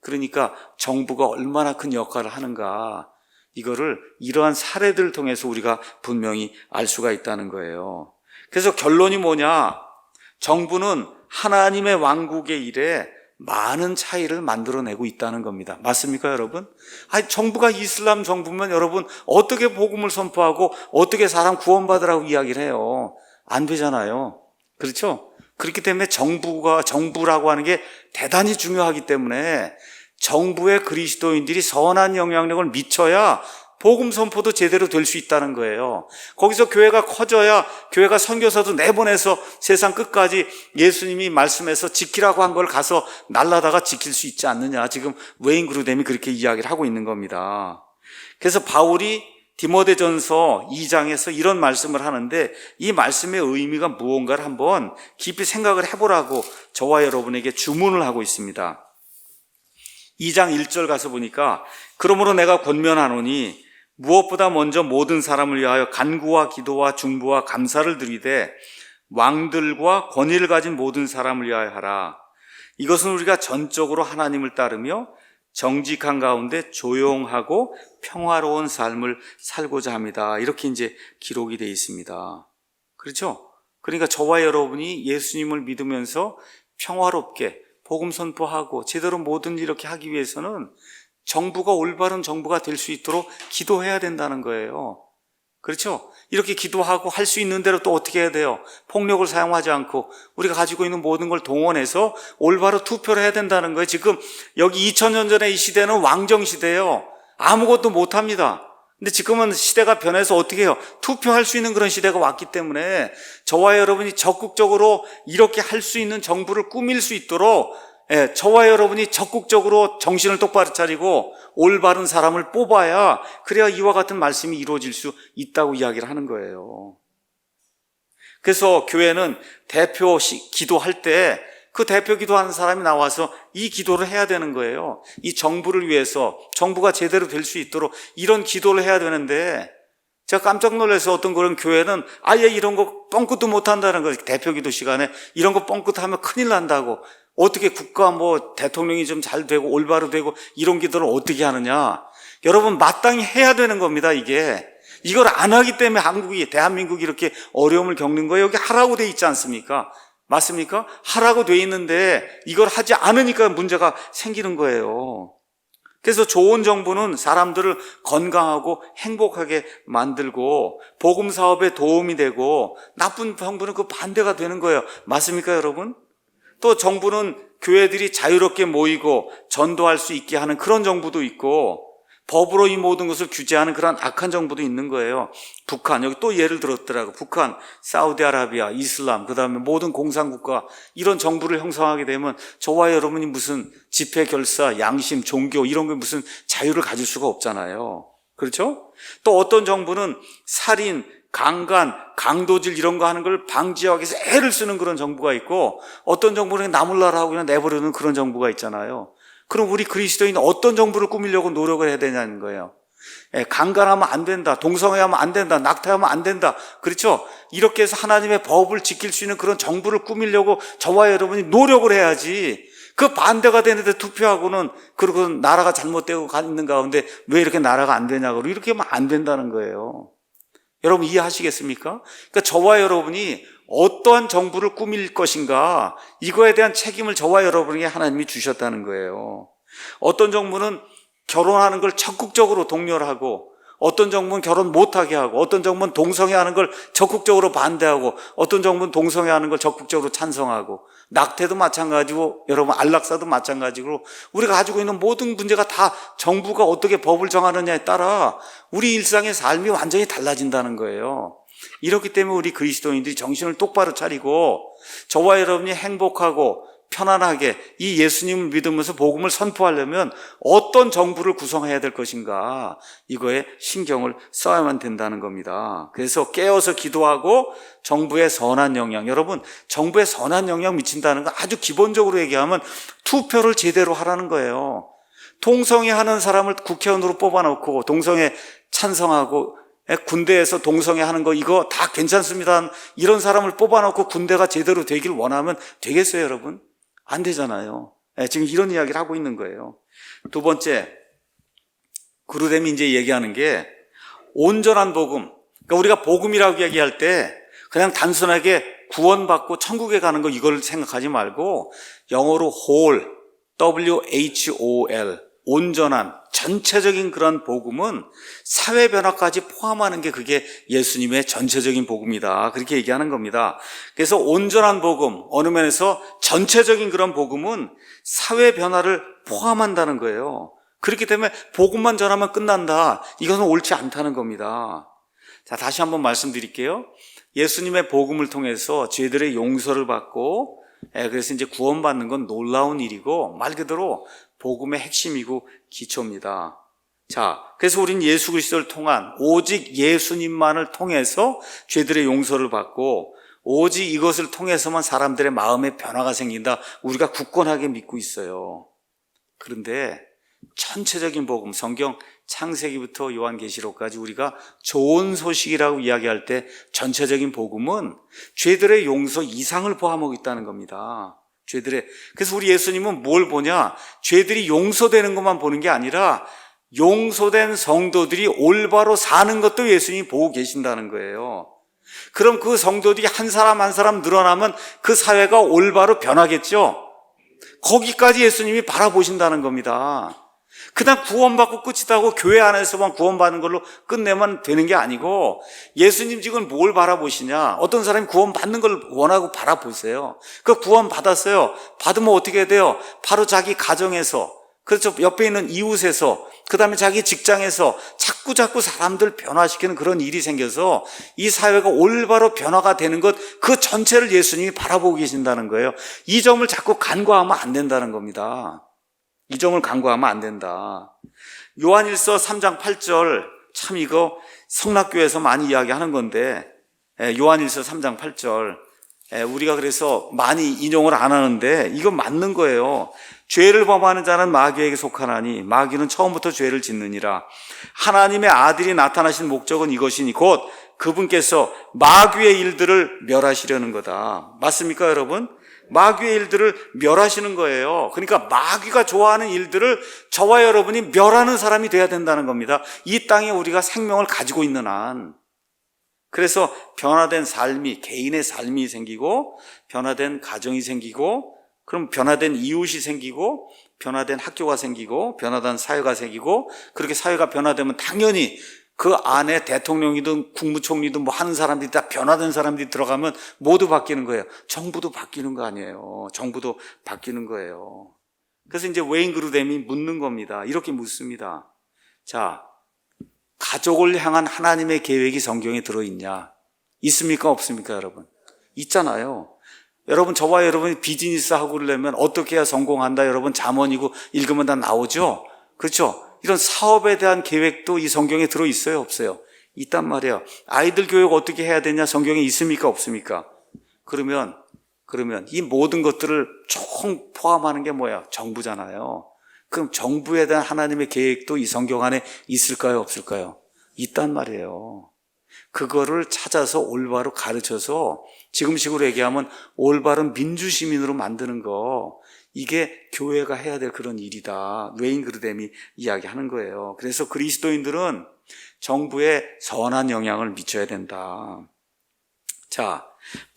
그러니까 정부가 얼마나 큰 역할을 하는가 이거를 이러한 사례들을 통해서 우리가 분명히 알 수가 있다는 거예요. 그래서 결론이 뭐냐? 정부는 하나님의 왕국의 일에 많은 차이를 만들어내고 있다는 겁니다. 맞습니까, 여러분? 아니, 정부가 이슬람 정부면 여러분 어떻게 복음을 선포하고 어떻게 사람 구원받으라고 이야기를 해요? 안 되잖아요. 그렇죠? 그렇기 때문에 정부라고 하는 게 대단히 중요하기 때문에 정부의 그리스도인들이 선한 영향력을 미쳐야 복음 선포도 제대로 될 수 있다는 거예요. 거기서 교회가 커져야 교회가 선교사도 내보내서 세상 끝까지 예수님이 말씀해서 지키라고 한 걸 가서 날라다가 지킬 수 있지 않느냐. 지금 웨인 그루뎀이 그렇게 이야기를 하고 있는 겁니다. 그래서 바울이 디모데전서 2장에서 이런 말씀을 하는데 이 말씀의 의미가 무언가를 한번 깊이 생각을 해보라고 저와 여러분에게 주문을 하고 있습니다. 2장 1절 가서 보니까 그러므로 내가 권면하노니 무엇보다 먼저 모든 사람을 위하여 간구와 기도와 중보와 감사를 드리되 왕들과 권위를 가진 모든 사람을 위하여 하라. 이것은 우리가 전적으로 하나님을 따르며 정직한 가운데 조용하고 평화로운 삶을 살고자 합니다. 이렇게 이제 기록이 되어 있습니다. 그렇죠? 그러니까 저와 여러분이 예수님을 믿으면서 평화롭게 복음 선포하고 제대로 뭐든 이렇게 하기 위해서는 정부가 올바른 정부가 될 수 있도록 기도해야 된다는 거예요. 그렇죠? 이렇게 기도하고 할 수 있는 대로 또 어떻게 해야 돼요? 폭력을 사용하지 않고 우리가 가지고 있는 모든 걸 동원해서 올바로 투표를 해야 된다는 거예요. 지금 여기 2000년 전에 이 시대는 왕정 시대예요. 아무것도 못합니다. 근데 지금은 시대가 변해서 어떻게 해요? 투표할 수 있는 그런 시대가 왔기 때문에 저와 여러분이 적극적으로 이렇게 할 수 있는 정부를 꾸밀 수 있도록 저와 여러분이 적극적으로 정신을 똑바로 차리고 올바른 사람을 뽑아야 그래야 이와 같은 말씀이 이루어질 수 있다고 이야기를 하는 거예요. 그래서 교회는 대표 기도할 때 그 대표 기도하는 사람이 나와서 이 기도를 해야 되는 거예요. 이 정부를 위해서 정부가 제대로 될 수 있도록 이런 기도를 해야 되는데 제가 깜짝 놀라서 어떤 그런 교회는 아예 이런 거 뻥끗도 못한다는 거예요. 대표 기도 시간에 이런 거 뻥끗하면 큰일 난다고. 어떻게 국가 대통령이 좀 잘 되고 올바로 되고 이런 기도를 어떻게 하느냐. 여러분 마땅히 해야 되는 겁니다. 이걸 안 하기 때문에 대한민국이 이렇게 어려움을 겪는 거예요. 여기 하라고 돼 있지 않습니까? 맞습니까? 하라고 돼 있는데 이걸 하지 않으니까 문제가 생기는 거예요. 그래서 좋은 정부는 사람들을 건강하고 행복하게 만들고 복음 사업에 도움이 되고 나쁜 정부는 그 반대가 되는 거예요. 맞습니까, 여러분? 또 정부는 교회들이 자유롭게 모이고 전도할 수 있게 하는 그런 정부도 있고 법으로 이 모든 것을 규제하는 그런 악한 정부도 있는 거예요. 북한, 여기 또 예를 들었더라고. 북한, 사우디아라비아, 이슬람, 그 다음에 모든 공산국가 이런 정부를 형성하게 되면 저와 여러분이 무슨 집회, 결사, 양심, 종교 이런 게 무슨 자유를 가질 수가 없잖아요. 그렇죠? 또 어떤 정부는 살인, 강간, 강도질 이런 거 하는 걸 방지하기 위해서 애를 쓰는 그런 정부가 있고 어떤 정부는 나몰라라 하고 그냥 내버리는 그런 정부가 있잖아요. 그럼 우리 그리스도인은 어떤 정부를 꾸미려고 노력을 해야 되냐는 거예요. 강간하면 안 된다, 동성애하면 안 된다, 낙태하면 안 된다. 그렇죠? 이렇게 해서 하나님의 법을 지킬 수 있는 그런 정부를 꾸미려고 저와 여러분이 노력을 해야지. 그 반대가 되는데 투표하고는 그리고 나라가 잘못되고 있는 가운데 왜 이렇게 나라가 안 되냐고 이렇게 하면 안 된다는 거예요. 여러분 이해하시겠습니까? 그러니까 저와 여러분이 어떠한 정부를 꾸밀 것인가 이거에 대한 책임을 저와 여러분에게 하나님이 주셨다는 거예요. 어떤 정부는 결혼하는 걸 적극적으로 독려를 하고 어떤 정부는 결혼 못하게 하고 어떤 정부는 동성애하는 걸 적극적으로 반대하고 어떤 정부는 동성애하는 걸 적극적으로 찬성하고 낙태도 마찬가지고 여러분 안락사도 마찬가지고 우리가 가지고 있는 모든 문제가 다 정부가 어떻게 법을 정하느냐에 따라 우리 일상의 삶이 완전히 달라진다는 거예요. 이렇기 때문에 우리 그리스도인들이 정신을 똑바로 차리고 저와 여러분이 행복하고 편안하게 이 예수님을 믿으면서 복음을 선포하려면 어떤 정부를 구성해야 될 것인가 이거에 신경을 써야만 된다는 겁니다. 그래서 깨어서 기도하고 정부의 선한 영향, 여러분 정부의 선한 영향 미친다는 건 아주 기본적으로 얘기하면 투표를 제대로 하라는 거예요. 동성애 하는 사람을 국회의원으로 뽑아놓고 동성애 찬성하고 군대에서 동성애 하는 거 이거 다 괜찮습니다 이런 사람을 뽑아놓고 군대가 제대로 되길 원하면 되겠어요, 여러분? 안 되잖아요. 지금 이런 이야기를 하고 있는 거예요. 두 번째, 그루뎀이 이제 얘기하는 게 온전한 복음. 그러니까 우리가 복음이라고 얘기할 때 그냥 단순하게 구원받고 천국에 가는 거 이걸 생각하지 말고 영어로 whole, WHOL, 온전한 전체적인 그런 복음은 사회 변화까지 포함하는 게 그게 예수님의 전체적인 복음이다. 그렇게 얘기하는 겁니다. 그래서 온전한 복음, 어느 면에서 전체적인 그런 복음은 사회 변화를 포함한다는 거예요. 그렇기 때문에 복음만 전하면 끝난다. 이것은 옳지 않다는 겁니다. 자, 다시 한번 말씀드릴게요. 예수님의 복음을 통해서 죄들의 용서를 받고 그래서 이제 구원받는 건 놀라운 일이고 말 그대로 복음의 핵심이고 기초입니다. 자, 그래서 우린 예수 그리스도를 통한 오직 예수님만을 통해서 죄들의 용서를 받고 오직 이것을 통해서만 사람들의 마음에 변화가 생긴다. 우리가 굳건하게 믿고 있어요. 그런데 전체적인 복음, 성경 창세기부터 요한계시록까지 우리가 좋은 소식이라고 이야기할 때 전체적인 복음은 죄들의 용서 이상을 포함하고 있다는 겁니다. 그래서 우리 예수님은 뭘 보냐? 죄들이 용서되는 것만 보는 게 아니라 용서된 성도들이 올바로 사는 것도 예수님이 보고 계신다는 거예요. 그럼 그 성도들이 한 사람 한 사람 늘어나면 그 사회가 올바로 변하겠죠? 거기까지 예수님이 바라보신다는 겁니다. 그냥 구원받고 끝이다고 교회 안에서만 구원받는 걸로 끝내면 되는 게 아니고 예수님 지금 뭘 바라보시냐? 어떤 사람이 구원받는 걸 원하고 바라보세요. 그 구원받았어요. 받으면 어떻게 해야 돼요? 바로 자기 가정에서, 그렇죠, 옆에 있는 이웃에서, 그 다음에 자기 직장에서 자꾸 사람들 변화시키는 그런 일이 생겨서 이 사회가 올바로 변화가 되는 것, 그 전체를 예수님이 바라보고 계신다는 거예요. 이 점을 자꾸 간과하면 안 된다는 겁니다. 이 점을 간과하면 안 된다. 요한일서 3장 8절, 참 이거 성락교에서 많이 이야기하는 건데, 요한일서 3장 8절, 우리가 그래서 많이 인용을 안 하는데 이거 맞는 거예요. 죄를 범하는 자는 마귀에게 속하나니 마귀는 처음부터 죄를 짓느니라. 하나님의 아들이 나타나신 목적은 이것이니 곧 그분께서 마귀의 일들을 멸하시려는 거다. 맞습니까, 여러분? 마귀의 일들을 멸하시는 거예요. 그러니까 마귀가 좋아하는 일들을 저와 여러분이 멸하는 사람이 돼야 된다는 겁니다. 이 땅에 우리가 생명을 가지고 있는 한. 그래서 변화된 삶이, 개인의 삶이 생기고 변화된 가정이 생기고 그럼 변화된 이웃이 생기고 변화된 학교가 생기고 변화된 사회가 생기고 그렇게 사회가 변화되면 당연히 그 안에 대통령이든 국무총리든 뭐 하는 사람들이 다 변화된 사람들이 들어가면 모두 바뀌는 거예요. 정부도 바뀌는 거 아니에요. 정부도 바뀌는 거예요. 그래서 이제 웨인 그루뎀이 묻는 겁니다. 이렇게 묻습니다. 자, 가족을 향한 하나님의 계획이 성경에 들어있냐? 있습니까? 없습니까, 여러분? 있잖아요. 여러분, 저와 여러분이 비즈니스 하고 그러려면 어떻게 해야 성공한다? 여러분, 잠언이고 읽으면 다 나오죠? 그렇죠? 이런 사업에 대한 계획도 이 성경에 들어있어요? 없어요? 있단 말이에요. 아이들 교육 어떻게 해야 되냐? 성경에 있습니까? 없습니까? 그러면 이 모든 것들을 총 포함하는 게 뭐야? 정부잖아요. 그럼 정부에 대한 하나님의 계획도 이 성경 안에 있을까요? 없을까요? 있단 말이에요. 그거를 찾아서 올바로 가르쳐서 지금식으로 얘기하면 올바른 민주시민으로 만드는 거, 이게 교회가 해야 될 그런 일이다. 웨인 그루뎀이 이야기하는 거예요. 그래서 그리스도인들은 정부에 선한 영향을 미쳐야 된다. 자,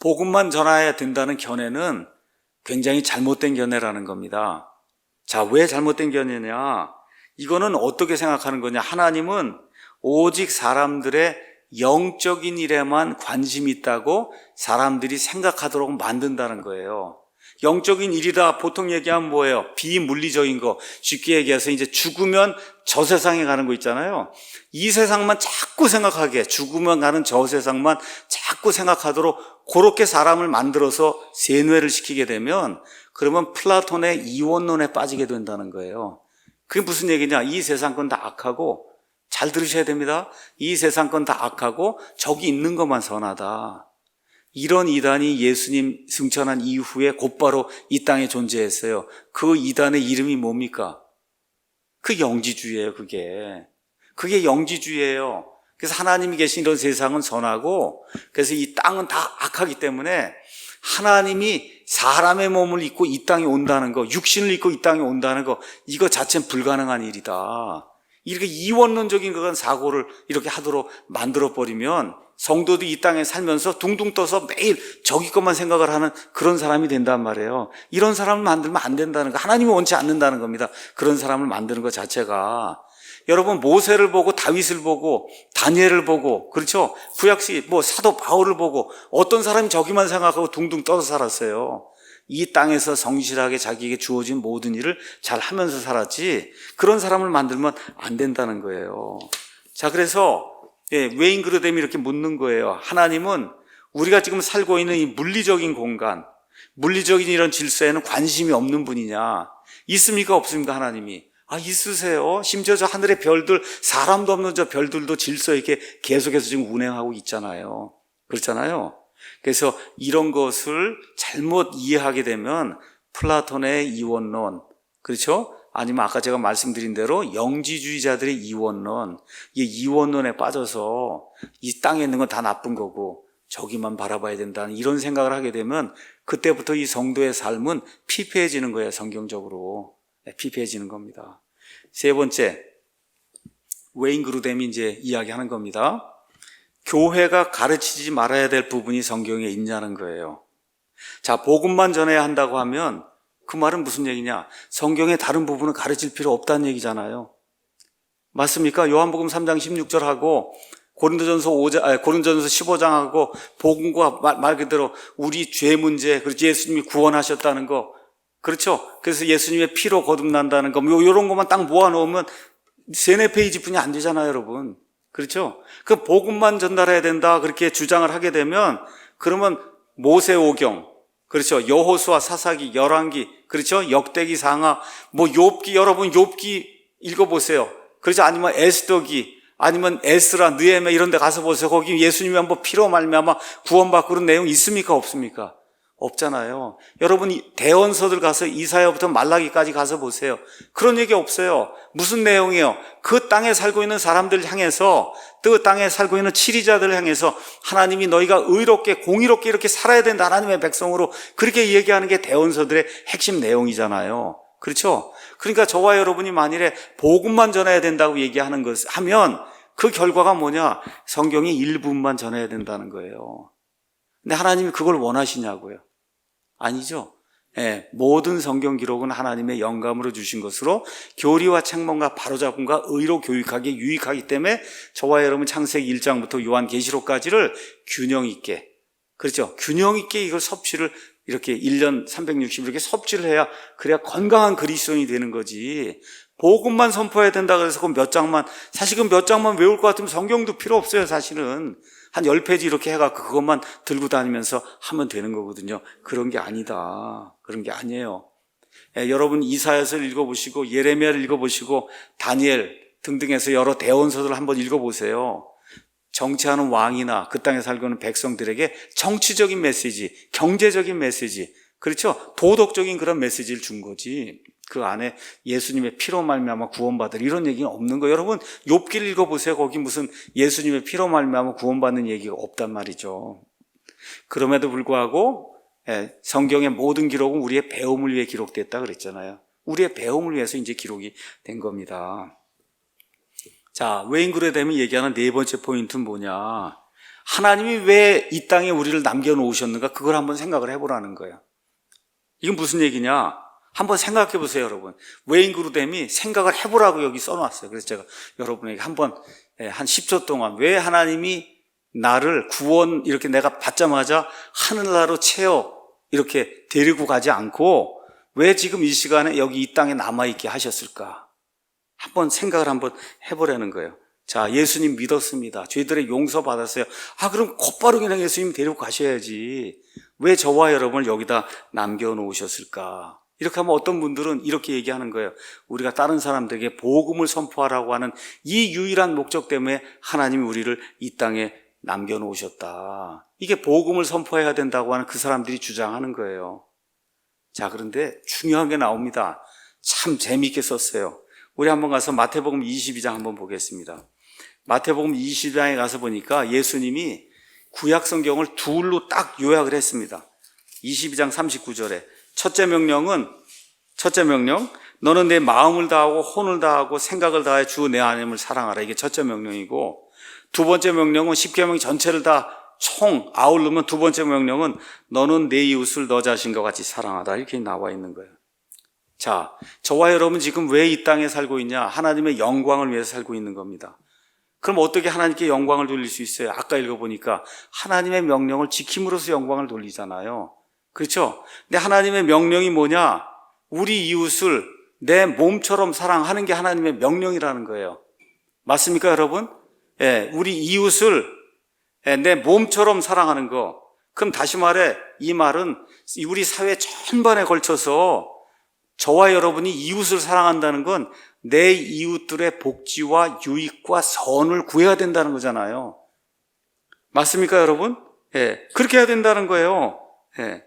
복음만 전해야 된다는 견해는 굉장히 잘못된 견해라는 겁니다. 자, 왜 잘못된 견해냐? 이거는 어떻게 생각하는 거냐? 하나님은 오직 사람들의 영적인 일에만 관심이 있다고 사람들이 생각하도록 만든다는 거예요. 영적인 일이다 보통 얘기하면 뭐예요? 비물리적인 거. 쉽게 얘기해서 이제 죽으면 저 세상에 가는 거 있잖아요. 이 세상만 자꾸 생각하게, 죽으면 가는 저 세상만 자꾸 생각하도록 그렇게 사람을 만들어서 세뇌를 시키게 되면 그러면 플라톤의 이원론에 빠지게 된다는 거예요. 그게 무슨 얘기냐? 이 세상 건 다 악하고, 잘 들으셔야 됩니다. 이 세상 건 다 악하고 저기 있는 것만 선하다. 이런 이단이 예수님 승천한 이후에 곧바로 이 땅에 존재했어요. 그 이단의 이름이 뭡니까? 그 영지주의예요. 그게 영지주의예요. 그래서 하나님이 계신 이런 세상은 선하고, 그래서 이 땅은 다 악하기 때문에 하나님이 사람의 몸을 입고 이 땅에 온다는 거, 육신을 입고 이 땅에 온다는 거, 이거 자체는 불가능한 일이다. 이렇게 이원론적인 그런 사고를 이렇게 하도록 만들어버리면 성도도 이 땅에 살면서 둥둥 떠서 매일 저기 것만 생각을 하는 그런 사람이 된단 말이에요. 이런 사람을 만들면 안 된다는 거, 하나님이 원치 않는다는 겁니다. 그런 사람을 만드는 것 자체가. 여러분, 모세를 보고 다윗을 보고 다니엘을 보고, 그렇죠? 구약시 사도 바울을 보고 어떤 사람이 저기만 생각하고 둥둥 떠서 살았어요. 이 땅에서 성실하게 자기에게 주어진 모든 일을 잘 하면서 살았지, 그런 사람을 만들면 안 된다는 거예요. 자, 그래서 왜 인그루뎀이 이렇게 묻는 거예요. 하나님은 우리가 지금 살고 있는 이 물리적인 공간, 물리적인 이런 질서에는 관심이 없는 분이냐? 있습니까? 없습니까? 하나님이. 있으세요. 심지어 저 하늘의 별들, 사람도 없는 저 별들도 질서 있게 계속해서 지금 운행하고 있잖아요. 그렇잖아요. 그래서 이런 것을 잘못 이해하게 되면 플라톤의 이원론, 그렇죠? 아니면 아까 제가 말씀드린 대로 영지주의자들의 이원론, 이 이원론에 빠져서 이 땅에 있는 건 다 나쁜 거고 저기만 바라봐야 된다는 이런 생각을 하게 되면 그때부터 이 성도의 삶은 피폐해지는 거예요. 성경적으로 피폐해지는 겁니다. 세 번째, 웨인 그루뎀이 이제 이야기하는 겁니다. 교회가 가르치지 말아야 될 부분이 성경에 있냐는 거예요. 자, 복음만 전해야 한다고 하면 그 말은 무슨 얘기냐? 성경의 다른 부분은 가르칠 필요 없다는 얘기잖아요. 맞습니까? 요한복음 3장 16절하고 고린도전서 15장하고 복음과 말 그대로 우리 죄 문제, 그렇죠? 예수님이 구원하셨다는 거, 그렇죠? 그래서 예수님의 피로 거듭난다는 거, 이런 것만 딱 모아놓으면 3-4페이지뿐이 안 되잖아요, 여러분. 그렇죠? 그 복음만 전달해야 된다 그렇게 주장을 하게 되면 그러면 모세오경, 그렇죠? 여호수아, 사사기, 열왕기, 그렇죠? 역대기, 상하, 욥기, 여러분 욥기 읽어보세요. 그렇죠? 아니면 에스더기, 아니면 에스라, 느헤미야 이런 데 가서 보세요. 거기 예수님이 한번 피로 말미암아 구원받고 그런 내용 있습니까? 없습니까? 없잖아요. 여러분 대언서들 가서 이사야부터 말라기까지 가서 보세요. 그런 얘기 없어요. 무슨 내용이에요? 그 땅에 살고 있는 사람들 향해서, 그 땅에 살고 있는 치리자들을 향해서 하나님이 너희가 의롭게 공의롭게 이렇게 살아야 된다, 하나님의 백성으로, 그렇게 얘기하는 게 대언서들의 핵심 내용이잖아요. 그렇죠? 그러니까 저와 여러분이 만일에 복음만 전해야 된다고 얘기하는 것 하면 그 결과가 뭐냐? 성경의 일부분만 전해야 된다는 거예요. 근데 하나님이 그걸 원하시냐고요? 아니죠. 모든 성경 기록은 하나님의 영감으로 주신 것으로 교리와 책망과 바로잡음과 의로 교육하기에 유익하기 때문에 저와 여러분 창세기 1장부터 요한계시록까지를 균형 있게, 그렇죠? 균형 있게 이걸 섭취를 이렇게 1년 360일 이렇게 섭취를 해야, 그래야 건강한 그리스도인이 되는 거지. 복음만 선포해야 된다 그래서 그 몇 장만, 사실 그 몇 장만 외울 것 같으면 성경도 필요 없어요. 사실은 한 10페이지 이렇게 해갖고 그것만 들고 다니면서 하면 되는 거거든요. 그런 게 아니다. 그런 게 아니에요. 여러분 이사야서를 읽어보시고 예레미야를 읽어보시고 다니엘 등등해서 여러 대언서들을 한번 읽어보세요. 정치하는 왕이나 그 땅에 살고 있는 백성들에게 정치적인 메시지, 경제적인 메시지, 그렇죠? 도덕적인 그런 메시지를 준 거지. 그 안에 예수님의 피로 말미암아 구원받을 이런 얘기는 없는 거예요. 여러분 욥기를 읽어보세요. 거기 무슨 예수님의 피로 말미암아 구원받는 얘기가 없단 말이죠. 그럼에도 불구하고 성경의 모든 기록은 우리의 배움을 위해 기록됐다 그랬잖아요. 우리의 배움을 위해서 이제 기록이 된 겁니다. 자, 웨인 그루뎀이 얘기하는 네 번째 포인트는 뭐냐? 하나님이 왜 이 땅에 우리를 남겨놓으셨는가? 그걸 한번 생각을 해보라는 거예요. 이건 무슨 얘기냐? 한번 생각해 보세요, 여러분. 웨인 그루뎀이 생각을 해보라고 여기 써놨어요. 그래서 제가 여러분에게 한번 한 10초 동안 왜 하나님이 나를 구원 이렇게 내가 받자마자 하늘나라로 채워 이렇게 데리고 가지 않고 왜 지금 이 시간에 여기 이 땅에 남아있게 하셨을까? 한번 생각을 한번 해보라는 거예요. 자, 예수님 믿었습니다. 죄들의 용서받았어요. 그럼 곧바로 그냥 예수님 데리고 가셔야지. 왜 저와 여러분을 여기다 남겨놓으셨을까? 이렇게 하면 어떤 분들은 이렇게 얘기하는 거예요. 우리가 다른 사람들에게 복음을 선포하라고 하는 이 유일한 목적 때문에 하나님이 우리를 이 땅에 남겨놓으셨다. 이게 복음을 선포해야 된다고 하는 그 사람들이 주장하는 거예요. 자, 그런데 중요한 게 나옵니다. 참 재미있게 썼어요. 우리 한번 가서 마태복음 22장 한번 보겠습니다. 마태복음 22장에 가서 보니까 예수님이 구약 성경을 둘로 딱 요약을 했습니다. 22장 39절에 첫째 명령, 너는 내 마음을 다하고 혼을 다하고 생각을 다해 주 내 하나님을 사랑하라. 이게 첫째 명령이고, 두 번째 명령은 십계명 전체를 다 총 아우르면 두 번째 명령은 너는 내 이웃을 너 자신과 같이 사랑하다, 이렇게 나와 있는 거예요. 자, 저와 여러분 지금 왜 이 땅에 살고 있냐? 하나님의 영광을 위해서 살고 있는 겁니다. 그럼 어떻게 하나님께 영광을 돌릴 수 있어요? 아까 읽어보니까 하나님의 명령을 지킴으로써 영광을 돌리잖아요. 그렇죠? 근데 하나님의 명령이 뭐냐? 우리 이웃을 내 몸처럼 사랑하는 게 하나님의 명령이라는 거예요. 맞습니까, 여러분? 예, 우리 이웃을 내 몸처럼 사랑하는 거. 그럼 다시 말해, 이 말은 우리 사회 전반에 걸쳐서 저와 여러분이 이웃을 사랑한다는 건 내 이웃들의 복지와 유익과 선을 구해야 된다는 거잖아요. 맞습니까, 여러분? 예, 그렇게 해야 된다는 거예요. 예.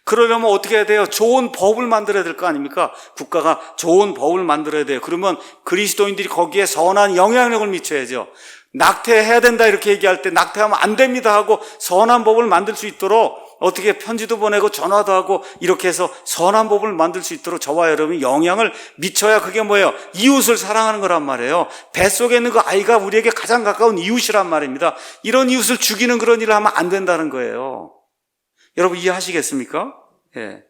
그러려면 어떻게 해야 돼요? 좋은 법을 만들어야 될 거 아닙니까? 국가가 좋은 법을 만들어야 돼요. 그러면 그리스도인들이 거기에 선한 영향력을 미쳐야죠. 낙태해야 된다 이렇게 얘기할 때 낙태하면 안 됩니다 하고 선한 법을 만들 수 있도록 어떻게 편지도 보내고 전화도 하고 이렇게 해서 선한 법을 만들 수 있도록 저와 여러분이 영향을 미쳐야 그게 뭐예요? 이웃을 사랑하는 거란 말이에요. 뱃속에 있는 그 아이가 우리에게 가장 가까운 이웃이란 말입니다. 이런 이웃을 죽이는 그런 일을 하면 안 된다는 거예요. 여러분 이해하시겠습니까? 예.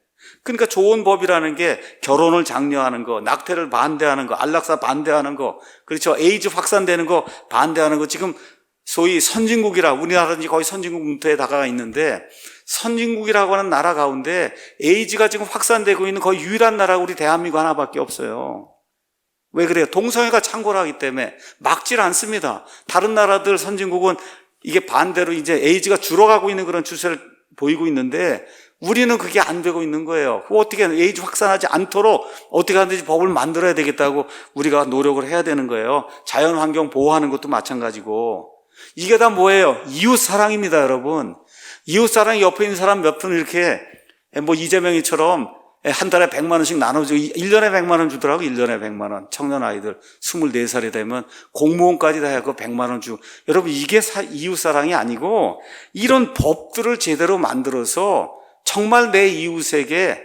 그러니까 좋은 법이라는 게 결혼을 장려하는 거, 낙태를 반대하는 거, 안락사 반대하는 거, 그렇죠? 에이즈 확산되는 거 반대하는 거. 지금 소위 선진국이라, 우리나라는 거의 선진국 문턱에 다가가 있는데 선진국이라고 하는 나라 가운데 에이즈가 지금 확산되고 있는 거의 유일한 나라가 우리 대한민국 하나밖에 없어요. 왜 그래요? 동성애가 창궐하기 때문에 막질 않습니다. 다른 나라들 선진국은 이게 반대로 이제 에이즈가 줄어가고 있는 그런 추세를 보이고 있는데 우리는 그게 안 되고 있는 거예요. 어떻게 에이즈 확산하지 않도록 어떻게 하든지 법을 만들어야 되겠다고 우리가 노력을 해야 되는 거예요. 자연환경 보호하는 것도 마찬가지고. 이게 다 뭐예요? 이웃 사랑입니다, 여러분. 이웃 사랑이 옆에 있는 사람 몇 분 이렇게 뭐 이재명이처럼 한 달에 100만 원씩 나눠주고 1년에 100만 원 주더라고. 1년에 100만 원. 청년 아이들 24살이 되면 공무원까지 다 해서 100만 원 주고. 여러분 이게 이웃 사랑이 아니고 이런 법들을 제대로 만들어서 정말 내 이웃에게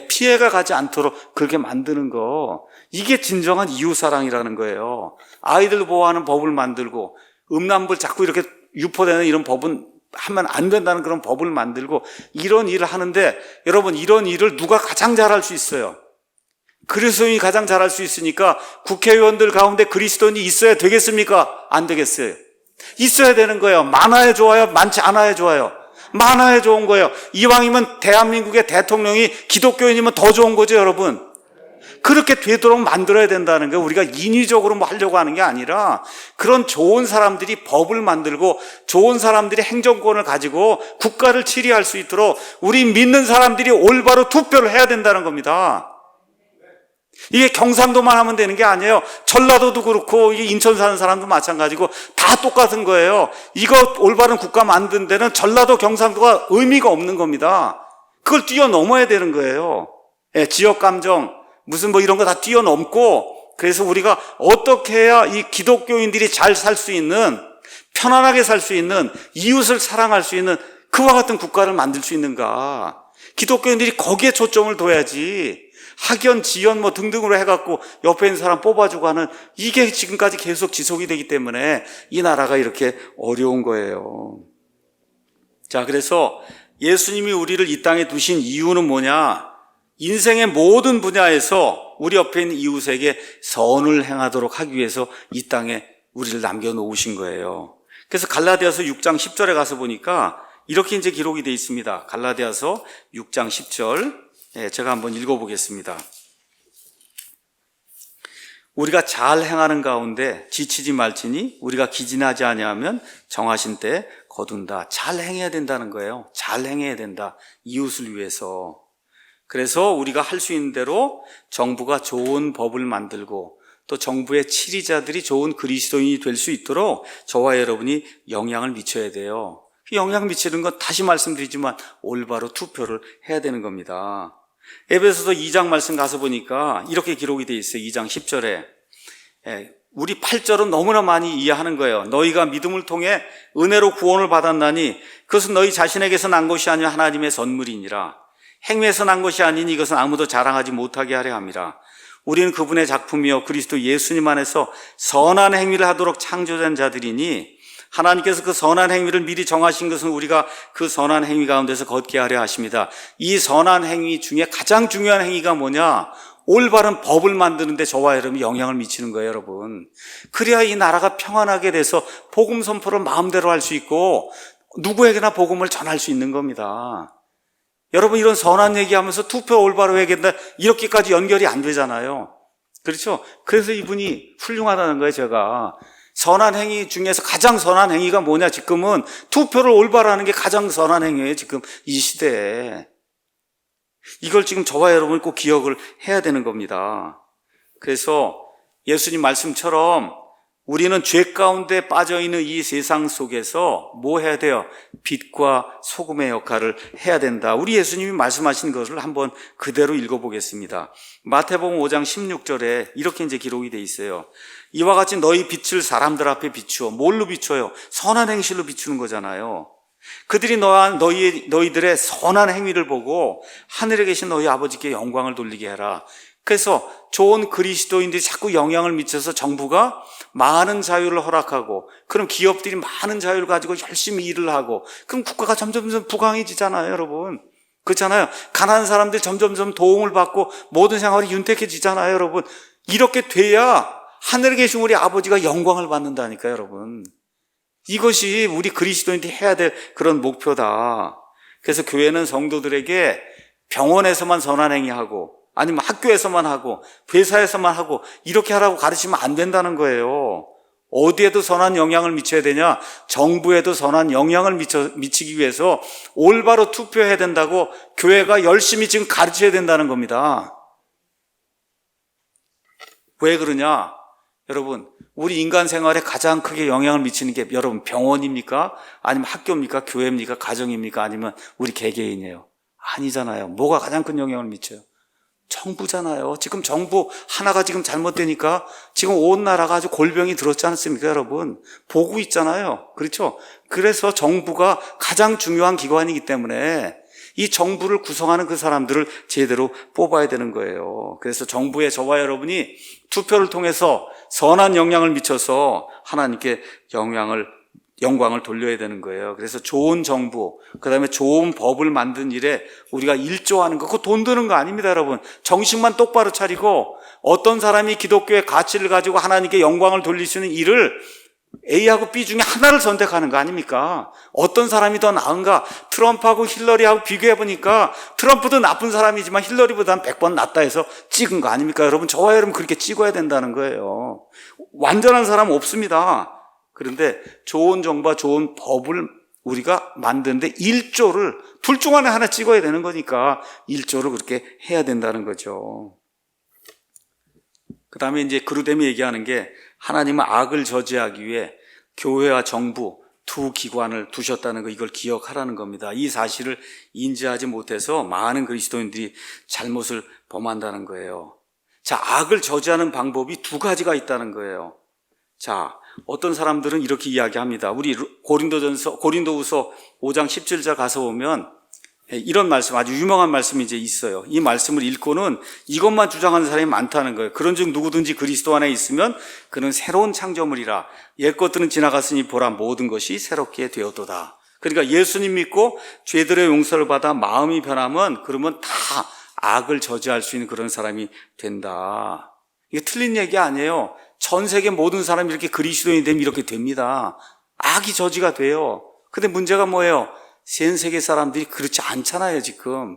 피해가 가지 않도록 그렇게 만드는 거, 이게 진정한 이웃 사랑이라는 거예요. 아이들 보호하는 법을 만들고 음란물 자꾸 이렇게 유포되는 이런 법은 하면 안 된다는 그런 법을 만들고 이런 일을 하는데 여러분 이런 일을 누가 가장 잘할 수 있어요? 그리스도인이 가장 잘할 수 있으니까 국회의원들 가운데 그리스도인이 있어야 되겠습니까? 안 되겠어요. 있어야 되는 거예요. 많아야 좋아요? 많지 않아야 좋아요? 많아야 좋은 거예요. 이왕이면 대한민국의 대통령이 기독교인이면 더 좋은 거죠, 여러분. 그렇게 되도록 만들어야 된다는 거예요. 우리가 인위적으로 뭐 하려고 하는 게 아니라 그런 좋은 사람들이 법을 만들고 좋은 사람들이 행정권을 가지고 국가를 치리할 수 있도록 우리 믿는 사람들이 올바로 투표를 해야 된다는 겁니다. 이게 경상도만 하면 되는 게 아니에요. 전라도도 그렇고 이게 인천 사는 사람도 마찬가지고 다 똑같은 거예요. 이거 올바른 국가 만든 데는 전라도 경상도가 의미가 없는 겁니다. 그걸 뛰어넘어야 되는 거예요. 예, 지역 감정 무슨 뭐 이런 거 다 뛰어넘고, 그래서 우리가 어떻게 해야 이 기독교인들이 잘 살 수 있는, 편안하게 살 수 있는, 이웃을 사랑할 수 있는 그와 같은 국가를 만들 수 있는가. 기독교인들이 거기에 초점을 둬야지 학연, 지연 뭐 등등으로 해갖고 옆에 있는 사람 뽑아주고 하는, 이게 지금까지 계속 지속이 되기 때문에 이 나라가 이렇게 어려운 거예요. 자, 그래서 예수님이 우리를 이 땅에 두신 이유는 뭐냐? 인생의 모든 분야에서 우리 옆에 있는 이웃에게 선을 행하도록 하기 위해서 이 땅에 우리를 남겨놓으신 거예요. 그래서 갈라디아서 6장 10절에 가서 보니까 이렇게 이제 기록이 되어 있습니다. 갈라디아서 6장 10절, 제가 한번 읽어보겠습니다. 우리가 잘 행하는 가운데 지치지 말지니 우리가 기진하지 아니하면 정하신 때 거둔다. 잘 행해야 된다는 거예요. 잘 행해야 된다. 이웃을 위해서. 그래서 우리가 할 수 있는 대로 정부가 좋은 법을 만들고 또 정부의 치리자들이 좋은 그리스도인이 될 수 있도록 저와 여러분이 영향을 미쳐야 돼요. 그 영향 미치는 건 다시 말씀드리지만 올바로 투표를 해야 되는 겁니다. 에베소서 2장 말씀 가서 보니까 이렇게 기록이 되어 있어요. 2장 10절에. 우리 8절은 너무나 많이 이해하는 거예요. 너희가 믿음을 통해 은혜로 구원을 받았나니 그것은 너희 자신에게서 난 것이 아니라 하나님의 선물이니라. 행위에서 난 것이 아니니 이것은 아무도 자랑하지 못하게 하려 함이라. 우리는 그분의 작품이요 그리스도 예수님 안에서 선한 행위를 하도록 창조된 자들이니 하나님께서 그 선한 행위를 미리 정하신 것은 우리가 그 선한 행위 가운데서 걷게 하려 하십니다. 이 선한 행위 중에 가장 중요한 행위가 뭐냐? 올바른 법을 만드는데 저와 여러분이 영향을 미치는 거예요, 여러분. 그래야 이 나라가 평안하게 돼서 복음 선포를 마음대로 할 수 있고 누구에게나 복음을 전할 수 있는 겁니다. 여러분, 이런 선한 얘기하면서 투표 올바로 해야겠다 이렇게까지 연결이 안 되잖아요. 그렇죠? 그래서 이분이 훌륭하다는 거예요. 제가 선한 행위 중에서 가장 선한 행위가 뭐냐? 지금은 투표를 올바로 하는 게 가장 선한 행위예요. 지금 이 시대에. 이걸 지금 저와 여러분이 꼭 기억을 해야 되는 겁니다. 그래서 예수님 말씀처럼 우리는 죄 가운데 빠져있는 이 세상 속에서 뭐 해야 돼요? 빛과 소금의 역할을 해야 된다. 우리 예수님이 말씀하신 것을 한번 그대로 읽어보겠습니다. 마태복음 5장 16절에 이렇게 이제 기록이 돼 있어요. 이와 같이 너희 빛을 사람들 앞에 비추어. 뭘로 비춰요? 선한 행실로 비추는 거잖아요. 그들이 너희들의 선한 행위를 보고 하늘에 계신 너희 아버지께 영광을 돌리게 해라. 그래서 좋은 그리스도인들이 자꾸 영향을 미쳐서 정부가 많은 자유를 허락하고, 그럼 기업들이 많은 자유를 가지고 열심히 일을 하고, 그럼 국가가 점점 부강해지잖아요, 여러분. 그렇잖아요. 가난한 사람들 점점 도움을 받고 모든 생활이 윤택해지잖아요, 여러분. 이렇게 돼야 하늘에 계신 우리 아버지가 영광을 받는다니까요, 여러분. 이것이 우리 그리스도인들이 해야 될 그런 목표다. 그래서 교회는 성도들에게 병원에서만 선한 행위하고, 아니면 학교에서만 하고, 회사에서만 하고, 이렇게 하라고 가르치면 안 된다는 거예요. 어디에도 선한 영향을 미쳐야 되냐? 정부에도 선한 영향을 미치기 위해서 올바로 투표해야 된다고 교회가 열심히 지금 가르쳐야 된다는 겁니다. 왜 그러냐? 여러분, 우리 인간 생활에 가장 크게 영향을 미치는 게 여러분 병원입니까? 아니면 학교입니까? 교회입니까? 가정입니까? 아니면 우리 개개인이에요? 아니잖아요. 뭐가 가장 큰 영향을 미쳐요? 정부잖아요. 지금 정부 하나가 지금 잘못되니까 지금 온 나라가 아주 골병이 들었지 않습니까, 여러분? 보고 있잖아요. 그렇죠? 그래서 정부가 가장 중요한 기관이기 때문에 이 정부를 구성하는 그 사람들을 제대로 뽑아야 되는 거예요. 그래서 정부에 저와 여러분이 투표를 통해서 선한 영향을 미쳐서 하나님께 영광을 돌려야 되는 거예요. 그래서 좋은 정부, 그 다음에 좋은 법을 만든 일에 우리가 일조하는 거, 그거 돈 드는 거 아닙니다, 여러분. 정신만 똑바로 차리고 어떤 사람이 기독교의 가치를 가지고 하나님께 영광을 돌릴 수 있는 일을 A하고 B 중에 하나를 선택하는 거 아닙니까? 어떤 사람이 더 나은가? 트럼프하고 힐러리하고 비교해보니까 트럼프도 나쁜 사람이지만 힐러리보다는 100번 낫다 해서 찍은 거 아닙니까? 여러분, 저와 여러분 그렇게 찍어야 된다는 거예요. 완전한 사람은 없습니다. 그런데 좋은 정부와 좋은 법을 우리가 만드는데 일조를 둘 중 안에 하나 찍어야 되는 거니까 일조를 그렇게 해야 된다는 거죠. 그 다음에 이제 그루뎀이 얘기하는 게 하나님은 악을 저지하기 위해 교회와 정부 두 기관을 두셨다는 거, 이걸 기억하라는 겁니다. 이 사실을 인지하지 못해서 많은 그리스도인들이 잘못을 범한다는 거예요. 자, 악을 저지하는 방법이 두 가지가 있다는 거예요. 자, 어떤 사람들은 이렇게 이야기합니다. 우리 고린도후서 5장 17절 가서 보면 이런 말씀, 아주 유명한 말씀이 이제 있어요. 이 말씀을 읽고는 이것만 주장하는 사람이 많다는 거예요. 그런즉 누구든지 그리스도 안에 있으면 그는 새로운 창조물이라. 옛 것들은 지나갔으니 보라, 모든 것이 새롭게 되었도다. 그러니까 예수님 믿고 죄들의 용서를 받아 마음이 변하면 그러면 다 악을 저지할 수 있는 그런 사람이 된다. 이게 틀린 얘기 아니에요. 전 세계 모든 사람이 이렇게 그리스도인이 되면 이렇게 됩니다. 악이 저지가 돼요. 근데 문제가 뭐예요? 전 세계 사람들이 그렇지 않잖아요, 지금.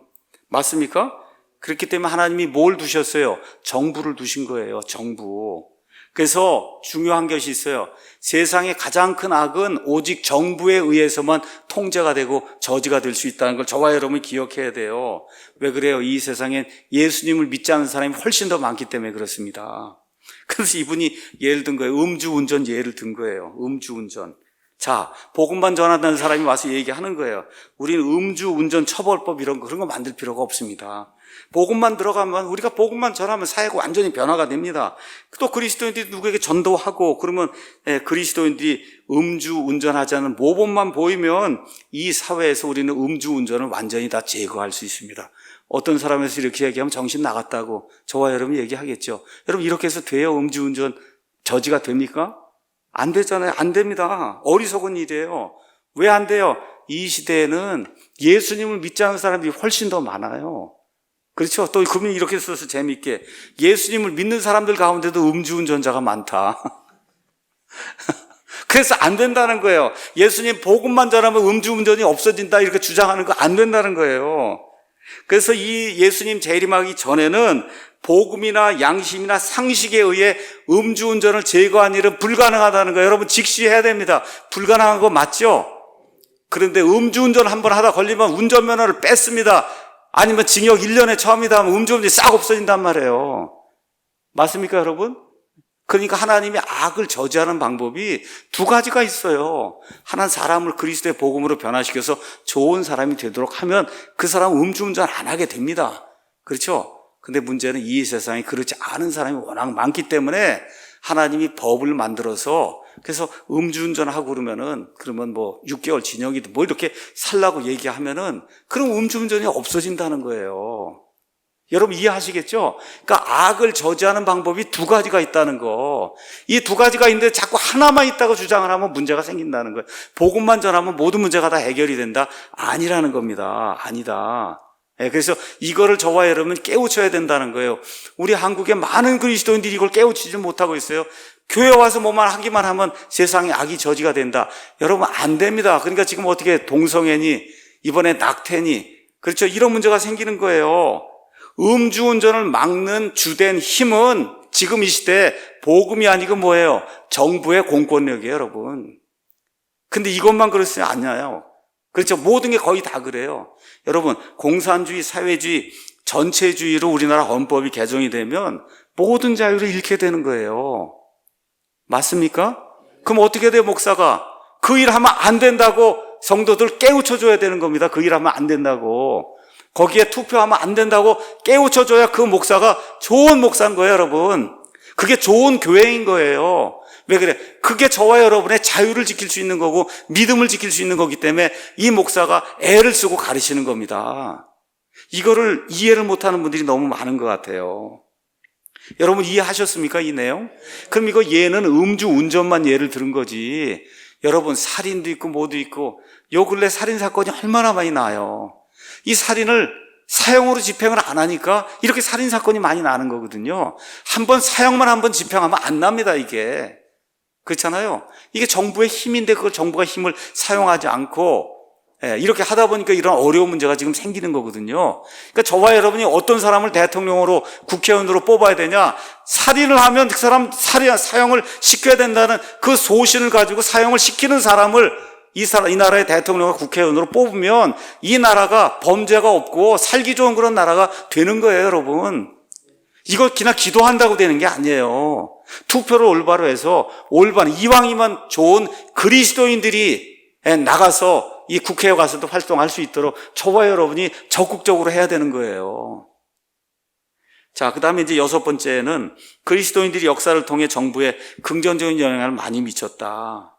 맞습니까? 그렇기 때문에 하나님이 뭘 두셨어요? 정부를 두신 거예요, 정부. 그래서 중요한 것이 있어요. 세상의 가장 큰 악은 오직 정부에 의해서만 통제가 되고 저지가 될 수 있다는 걸 저와 여러분이 기억해야 돼요. 왜 그래요? 이 세상엔 예수님을 믿지 않는 사람이 훨씬 더 많기 때문에 그렇습니다. 그래서 이분이 예를 든 거예요. 음주운전 예를 든 거예요. 음주운전. 자, 복음만 전한다는 사람이 와서 얘기하는 거예요. 우리는 음주운전 처벌법 이런 거, 그런 거 만들 필요가 없습니다. 복음만 들어가면, 우리가 복음만 전하면 사회가 완전히 변화가 됩니다. 또 그리스도인들이 누구에게 전도하고, 그러면 그리스도인들이 음주운전하지 않은 모범만 보이면 이 사회에서 우리는 음주운전을 완전히 다 제거할 수 있습니다. 어떤 사람에서 이렇게 얘기하면 정신 나갔다고 저와 여러분이 얘기하겠죠. 여러분, 이렇게 해서 돼요? 음주운전 저지가 됩니까? 안 되잖아요. 안 됩니다. 어리석은 일이에요. 왜 안 돼요? 이 시대에는 예수님을 믿지 않는 사람들이 훨씬 더 많아요. 그렇죠? 또 그분이 이렇게 써서 재미있게 예수님을 믿는 사람들 가운데도 음주운전자가 많다. 그래서 안 된다는 거예요. 예수님 복음만 전하면 음주운전이 없어진다 이렇게 주장하는 거 안 된다는 거예요. 그래서 이 예수님 재림하기 전에는 복음이나 양심이나 상식에 의해 음주운전을 제거한 일은 불가능하다는 거예요. 여러분 직시해야 됩니다. 불가능한 거 맞죠? 그런데 음주운전 한번 하다 걸리면 운전면허를 뺐습니다. 아니면 징역 1년에 처음이다 하면 음주운전이 싹 없어진단 말이에요. 맞습니까 여러분? 그러니까 하나님이 악을 저지하는 방법이 두 가지가 있어요. 하나는 사람을 그리스도의 복음으로 변화시켜서 좋은 사람이 되도록 하면 그 사람은 음주운전 안 하게 됩니다. 그렇죠? 근데 문제는 이 세상에 그렇지 않은 사람이 워낙 많기 때문에 하나님이 법을 만들어서 그래서 음주운전하고 그러면 뭐 6개월 징역이든 뭐 이렇게 살라고 얘기하면은 그럼 음주운전이 없어진다는 거예요. 여러분 이해하시겠죠? 그러니까 악을 저지하는 방법이 두 가지가 있다는 거. 이 두 가지가 있는데 자꾸 하나만 있다고 주장을 하면 문제가 생긴다는 거예요. 복음만 전하면 모든 문제가 다 해결이 된다? 아니라는 겁니다. 아니다. 그래서 이거를 저와 여러분은 깨우쳐야 된다는 거예요. 우리 한국에 많은 그리스도인들이 이걸 깨우치지 못하고 있어요. 교회 와서 뭐만 하기만 하면 세상에 악이 저지가 된다. 여러분 안 됩니다. 그러니까 지금 어떻게 동성애니 이번에 낙태니 그렇죠? 이런 문제가 생기는 거예요. 음주운전을 막는 주된 힘은 지금 이 시대에 복음이 아니고 뭐예요? 정부의 공권력이에요, 여러분. 근데 이것만 그렇지 않아요. 그렇죠? 모든 게 거의 다 그래요. 여러분, 공산주의, 사회주의, 전체주의로 우리나라 헌법이 개정이 되면 모든 자유를 잃게 되는 거예요. 맞습니까? 그럼 어떻게 돼요, 목사가? 그 일 하면 안 된다고 성도들 깨우쳐줘야 되는 겁니다. 그 일 하면 안 된다고. 거기에 투표하면 안 된다고 깨우쳐줘야 그 목사가 좋은 목사인 거예요, 여러분. 그게 좋은 교회인 거예요. 왜 그래? 그게 저와 여러분의 자유를 지킬 수 있는 거고 믿음을 지킬 수 있는 거기 때문에 이 목사가 애를 쓰고 가르치는 겁니다. 이거를 이해를 못하는 분들이 너무 많은 것 같아요. 여러분 이해하셨습니까? 이 내용? 그럼 이거 예는 음주운전만 예를 들은 거지. 여러분 살인도 있고 뭐도 있고 요 근래 살인사건이 얼마나 많이 나요. 이 살인을 사형으로 집행을 안 하니까 이렇게 살인사건이 많이 나는 거거든요. 한번 사형만 한번 집행하면 안 납니다, 이게. 그렇잖아요. 이게 정부의 힘인데 그걸 정부가 힘을 사용하지 않고 이렇게 하다 보니까 이런 어려운 문제가 지금 생기는 거거든요. 그러니까 저와 여러분이 어떤 사람을 대통령으로 국회의원으로 뽑아야 되냐? 살인을 하면 그 사람 사형을 시켜야 된다는 그 소신을 가지고 사형을 시키는 사람을 이 나라의 대통령과 국회의원으로 뽑으면 이 나라가 범죄가 없고 살기 좋은 그런 나라가 되는 거예요, 여러분. 이거 그냥 기도한다고 되는 게 아니에요. 투표를 올바로 해서 이왕이면 좋은 그리스도인들이 나가서 이 국회에 가서도 활동할 수 있도록 저와 여러분이 적극적으로 해야 되는 거예요. 자, 그 다음에 이제 6번째는 그리스도인들이 역사를 통해 정부에 긍정적인 영향을 많이 미쳤다.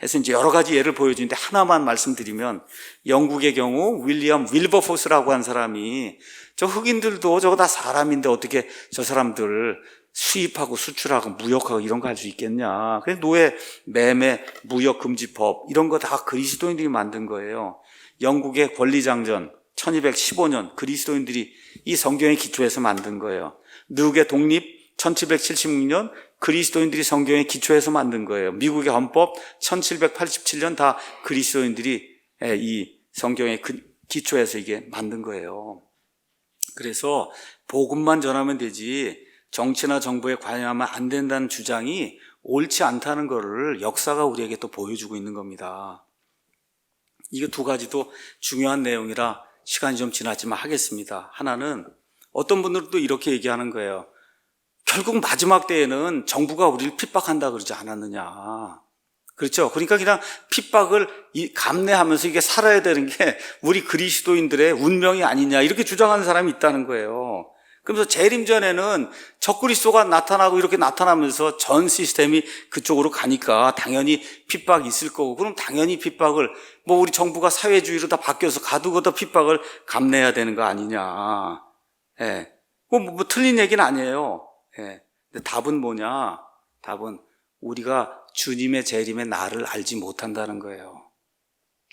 해서 이제 여러 가지 예를 보여주는데 하나만 말씀드리면 영국의 경우 윌리엄 윌버포스라고 한 사람이 저 흑인들도 저거 다 사람인데 어떻게 저 사람들 수입하고 수출하고 무역하고 이런 거 할 수 있겠냐. 그래서 노예, 매매, 무역금지법 이런 거 다 그리스도인들이 만든 거예요. 영국의 권리장전 1215년 그리스도인들이 이 성경에 기초해서 만든 거예요. 미국의 독립 1776년 그리스도인들이 성경에 기초해서 만든 거예요. 미국의 헌법 1787년 다 그리스도인들이 이 성경에 기초해서 이게 만든 거예요. 그래서 복음만 전하면 되지 정치나 정부에 관여하면 안 된다는 주장이 옳지 않다는 것을 역사가 우리에게 또 보여주고 있는 겁니다. 이거 두 가지도 중요한 내용이라 시간이 좀 지났지만 하겠습니다. 하나는 어떤 분들도 이렇게 얘기하는 거예요. 결국 마지막 때에는 정부가 우리를 핍박한다 그러지 않았느냐. 그렇죠? 그러니까 그냥 핍박을 감내하면서 이게 살아야 되는 게 우리 그리스도인들의 운명이 아니냐 이렇게 주장하는 사람이 있다는 거예요. 그러면서 재림 전에는 적그리스도가 나타나고 이렇게 나타나면서 전 시스템이 그쪽으로 가니까 당연히 핍박이 있을 거고 그럼 당연히 핍박을 우리 정부가 사회주의로 다 바뀌어서 가두고도 핍박을 감내해야 되는 거 아니냐. 예. 틀린 얘기는 아니에요. 예. 근데 답은 뭐냐? 답은 우리가 주님의 재림의 날을 알지 못한다는 거예요.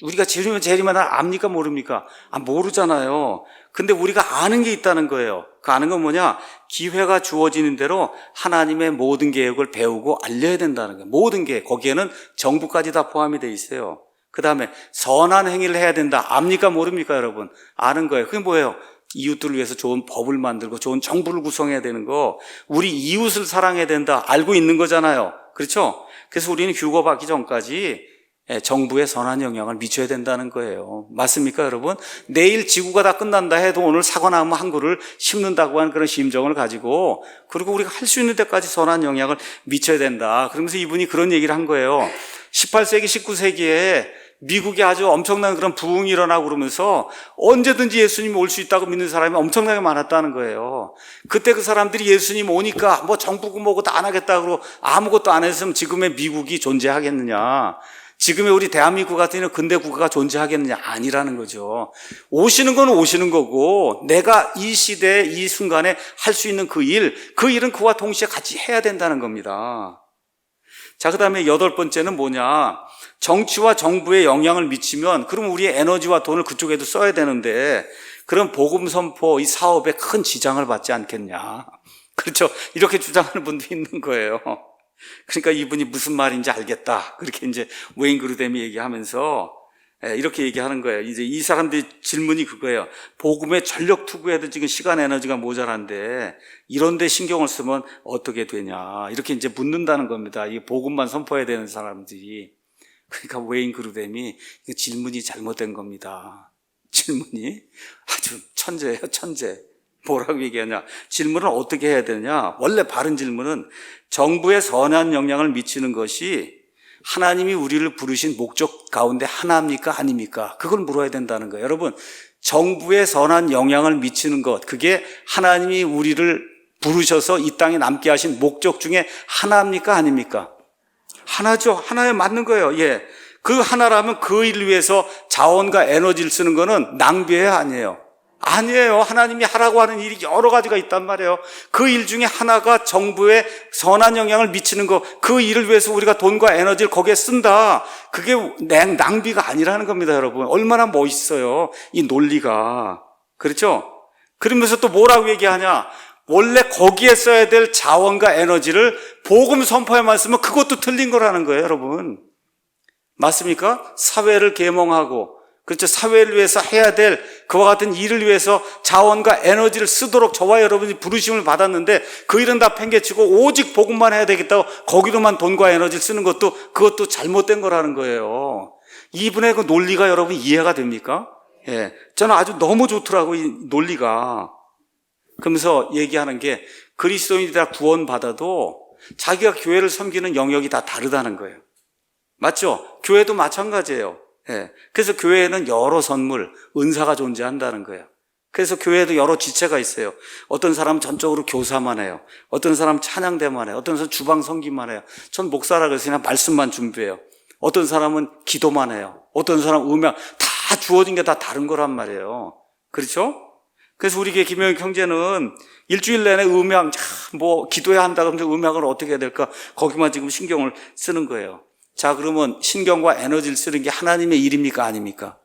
우리가 주님의 재림의 날 압니까 모릅니까? 모르잖아요. 근데 우리가 아는 게 있다는 거예요. 그 아는 건 뭐냐? 기회가 주어지는 대로 하나님의 모든 계획을 배우고 알려야 된다는 거예요. 모든 계획, 거기에는 정부까지 다 포함이 돼 있어요. 그 다음에 선한 행위를 해야 된다. 압니까 모릅니까 여러분? 아는 거예요. 그게 뭐예요? 이웃들을 위해서 좋은 법을 만들고 좋은 정부를 구성해야 되는 거, 우리 이웃을 사랑해야 된다. 알고 있는 거잖아요. 그렇죠? 그래서 우리는 휴거받기 전까지 정부에 선한 영향을 미쳐야 된다는 거예요. 맞습니까 여러분? 내일 지구가 다 끝난다 해도 오늘 사과나무 한 그루를 심는다고 하는 그런 심정을 가지고, 그리고 우리가 할 수 있는 데까지 선한 영향을 미쳐야 된다. 그러면서 이분이 그런 얘기를 한 거예요. 18세기 19세기에 미국에 아주 엄청난 그런 부흥이 일어나고 그러면서 언제든지 예수님이 올 수 있다고 믿는 사람이 엄청나게 많았다는 거예요. 그때 그 사람들이 예수님 오니까 뭐 정부고 뭐고 다 안 하겠다고 아무것도 안 했으면 지금의 미국이 존재하겠느냐, 지금의 우리 대한민국 같은 이런 근대 국가가 존재하겠느냐? 아니라는 거죠. 오시는 건 오시는 거고, 내가 이 시대에 이 순간에 할 수 있는 그 일은 그와 동시에 같이 해야 된다는 겁니다. 자, 그 다음에 8번째는 뭐냐? 정치와 정부에 영향을 미치면 그럼 우리의 에너지와 돈을 그쪽에도 써야 되는데, 그럼 복음 선포 이 사업에 큰 지장을 받지 않겠냐? 그렇죠? 이렇게 주장하는 분도 있는 거예요. 그러니까 이분이 무슨 말인지 알겠다. 그렇게 이제 웨인 그루뎀이 얘기하면서 이렇게 얘기하는 거예요. 이제 이 사람들의 질문이 그거예요. 복음에 전력 투구해도 지금 시간 에너지가 모자란데 이런 데 신경을 쓰면 어떻게 되냐. 이렇게 이제 묻는다는 겁니다. 이 복음만 선포해야 되는 사람들이. 그러니까 웨인 그루뎀이 질문이 잘못된 겁니다. 질문이 아주 천재예요, 천재. 뭐라고 얘기하냐? 질문을 어떻게 해야 되냐? 원래 바른 질문은 정부에 선한 영향을 미치는 것이 하나님이 우리를 부르신 목적 가운데 하나입니까? 아닙니까? 그걸 물어야 된다는 거예요. 여러분, 정부에 선한 영향을 미치는 것, 그게 하나님이 우리를 부르셔서 이 땅에 남게 하신 목적 중에 하나입니까? 아닙니까? 하나죠. 하나에 맞는 거예요. 예. 그 하나라면 그 일을 위해서 자원과 에너지를 쓰는 거는 낭비예요? 아니에요? 아니에요. 하나님이 하라고 하는 일이 여러 가지가 있단 말이에요. 그 일 중에 하나가 정부에 선한 영향을 미치는 거, 그 일을 위해서 우리가 돈과 에너지를 거기에 쓴다. 그게 낭비가 아니라는 겁니다, 여러분. 얼마나 멋있어요, 이 논리가. 그렇죠? 그러면서 또 뭐라고 얘기하냐? 원래 거기에 써야 될 자원과 에너지를 복음 선포에만 쓰면 그것도 틀린 거라는 거예요, 여러분. 맞습니까? 사회를 계몽하고, 그렇죠. 사회를 위해서 해야 될 그와 같은 일을 위해서 자원과 에너지를 쓰도록 저와 여러분이 부르심을 받았는데 그 일은 다 팽개치고 오직 복음만 해야 되겠다고 거기로만 돈과 에너지를 쓰는 것도 그것도 잘못된 거라는 거예요. 이분의 그 논리가 여러분 이해가 됩니까? 예. 저는 아주 너무 좋더라고요, 이 논리가. 그러면서 얘기하는 게 그리스도인이 다 구원받아도 자기가 교회를 섬기는 영역이 다 다르다는 거예요. 맞죠? 교회도 마찬가지예요. 예. 그래서 교회에는 여러 선물, 은사가 존재한다는 거예요. 그래서 교회에도 여러 지체가 있어요. 어떤 사람은 전적으로 교사만 해요. 어떤 사람은 찬양대만 해요. 어떤 사람은 주방 섬기만 해요. 전 목사라 그래서 그냥 말씀만 준비해요. 어떤 사람은 기도만 해요. 어떤 사람은 음악, 다 주어진 게 다 다른 거란 말이에요. 그렇죠? 그래서 우리 김영익 형제는 일주일 내내 음악, 기도해야 한다 그러면 음악을 어떻게 해야 될까? 거기만 지금 신경을 쓰는 거예요. 자, 그러면 신경과 에너지를 쓰는 게 하나님의 일입니까? 아닙니까?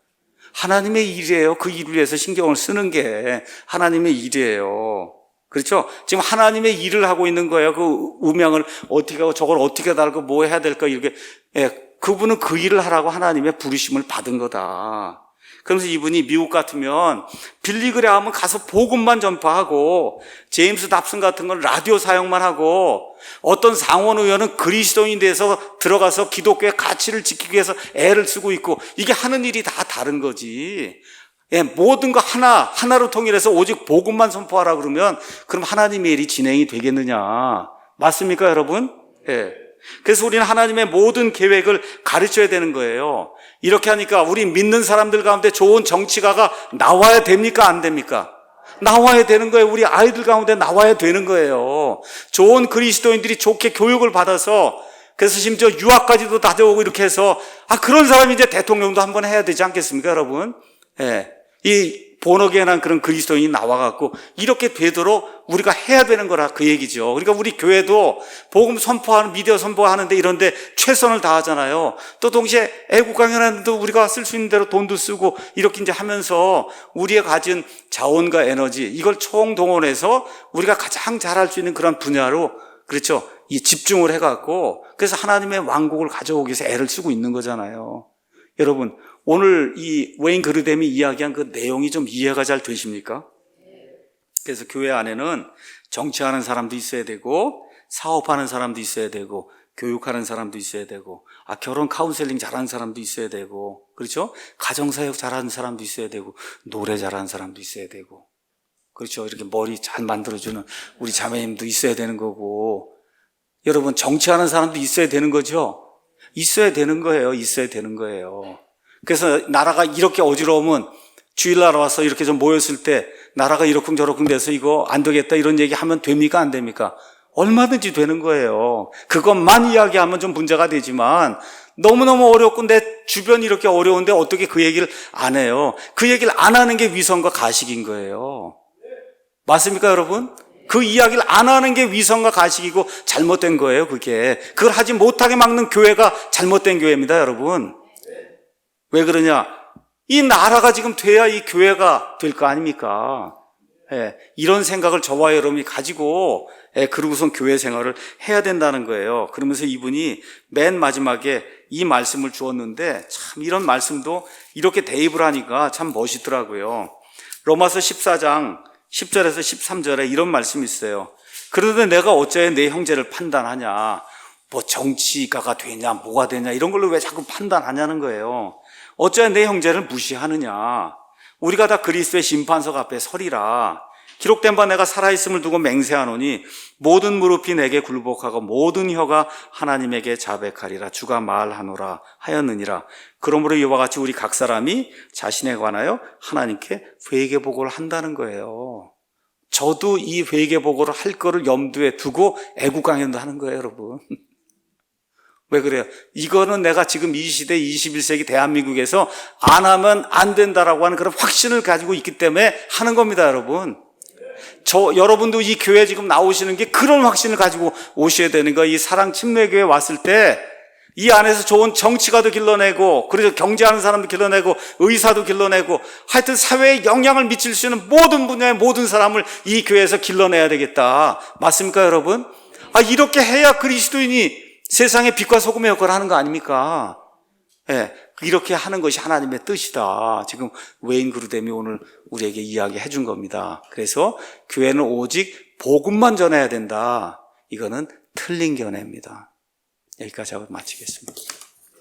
하나님의 일이에요. 그 일을 위해서 신경을 쓰는 게 하나님의 일이에요. 그렇죠? 지금 하나님의 일을 하고 있는 거예요. 그 음향을 어떻게 하고 저걸 어떻게 달고 뭐 해야 될까 이렇게. 예, 그분은 그 일을 하라고 하나님의 부르심을 받은 거다. 그러면서 이분이 미국 같으면 빌리그레함은 가서 복음만 전파하고 제임스 답슨 같은 건 라디오 사용만 하고 어떤 상원 의원은 그리스도인에 대해서 들어가서 기독교의 가치를 지키기 위해서 애를 쓰고 있고 이게 하는 일이 다 다른 거지. 예, 모든 거 하나로 통일해서 오직 복음만 선포하라 그러면 그럼 하나님의 일이 진행이 되겠느냐. 맞습니까 여러분? 예. 그래서 우리는 하나님의 모든 계획을 가르쳐야 되는 거예요. 이렇게 하니까 우리 믿는 사람들 가운데 좋은 정치가가 나와야 됩니까? 안 됩니까? 나와야 되는 거예요. 우리 아이들 가운데 나와야 되는 거예요. 좋은 그리스도인들이 좋게 교육을 받아서 그래서 심지어 유학까지도 다녀오고 이렇게 해서 그런 사람이 이제 대통령도 한번 해야 되지 않겠습니까, 여러분? 예. 이 본어게인한 그런 그리스도인이 나와갖고 이렇게 되도록 우리가 해야 되는 거라 그 얘기죠. 그러니까 우리 교회도 복음 선포하는, 미디어 선포하는데 이런데 최선을 다하잖아요. 또 동시에 애국 강연하는데도 우리가 쓸 수 있는 대로 돈도 쓰고 이렇게 이제 하면서 우리의 가진 자원과 에너지 이걸 총동원해서 우리가 가장 잘할 수 있는 그런 분야로, 그렇죠, 이 집중을 해갖고 그래서 하나님의 왕국을 가져오기 위해서 애를 쓰고 있는 거잖아요. 여러분, 오늘 이 웨인 그르뎀이 이야기한 그 내용이 좀 이해가 잘 되십니까? 그래서 교회 안에는 정치하는 사람도 있어야 되고, 사업하는 사람도 있어야 되고, 교육하는 사람도 있어야 되고, 결혼 카운셀링 잘하는 사람도 있어야 되고, 그렇죠? 가정사역 잘하는 사람도 있어야 되고, 노래 잘하는 사람도 있어야 되고, 그렇죠? 이렇게 머리 잘 만들어주는 우리 자매님도 있어야 되는 거고, 여러분, 정치하는 사람도 있어야 되는 거죠? 있어야 되는 거예요. 있어야 되는 거예요. 그래서 나라가 이렇게 어지러우면 주일날 와서 이렇게 좀 모였을 때 나라가 이러쿵저러쿵 돼서 이거 안 되겠다 이런 얘기 하면 됩니까? 안 됩니까? 얼마든지 되는 거예요. 그것만 이야기하면 좀 문제가 되지만 너무너무 어렵고 내 주변이 이렇게 어려운데 어떻게 그 얘기를 안 해요? 그 얘기를 안 하는 게 위선과 가식인 거예요. 맞습니까, 여러분? 그 이야기를 안 하는 게 위선과 가식이고 잘못된 거예요, 그게. 그걸 하지 못하게 막는 교회가 잘못된 교회입니다, 여러분. 왜 그러냐? 이 나라가 지금 돼야 이 교회가 될 거 아닙니까? 이런 생각을 저와 여러분이 가지고 그러고선 교회 생활을 해야 된다는 거예요. 그러면서 이분이 맨 마지막에 이 말씀을 주었는데 참 이런 말씀도 이렇게 대입을 하니까 참 멋있더라고요. 로마서 14장 10절에서 13절에 이런 말씀이 있어요. 그런데 내가 어찌하여 내 형제를 판단하냐? 뭐 정치가가 되냐, 뭐가 되냐 이런 걸로 왜 자꾸 판단하냐는 거예요. 어찌하여 내 형제를 무시하느냐? 우리가 다 그리스도의 심판석 앞에 서리라. 기록된 바 내가 살아있음을 두고 맹세하노니 모든 무릎이 내게 굴복하고 모든 혀가 하나님에게 자백하리라. 주가 말하노라 하였느니라. 그러므로 이와 같이 우리 각 사람이 자신에 관하여 하나님께 회개보고를 한다는 거예요. 저도 이 회개보고를 할 거를 염두에 두고 애국 강연도 하는 거예요, 여러분. 왜 그래요? 이거는 내가 지금 이 시대 21세기 대한민국에서 안 하면 안 된다라고 하는 그런 확신을 가지고 있기 때문에 하는 겁니다, 여러분. 여러분도 이 교회 지금 나오시는 게 그런 확신을 가지고 오셔야 되는 거예요. 이 사랑 침례교회 왔을 때 이 안에서 좋은 정치가도 길러내고, 그래서 경제하는 사람도 길러내고, 의사도 길러내고, 하여튼 사회에 영향을 미칠 수 있는 모든 분야의 모든 사람을 이 교회에서 길러내야 되겠다. 맞습니까, 여러분? 이렇게 해야 그리스도인이 세상의 빛과 소금의 역할을 하는 거 아닙니까? 이렇게 하는 것이 하나님의 뜻이다. 지금 웨인 그르뎀이 오늘 우리에게 이야기해 준 겁니다. 그래서 교회는 오직 복음만 전해야 된다. 이거는 틀린 견해입니다. 여기까지 하고 마치겠습니다.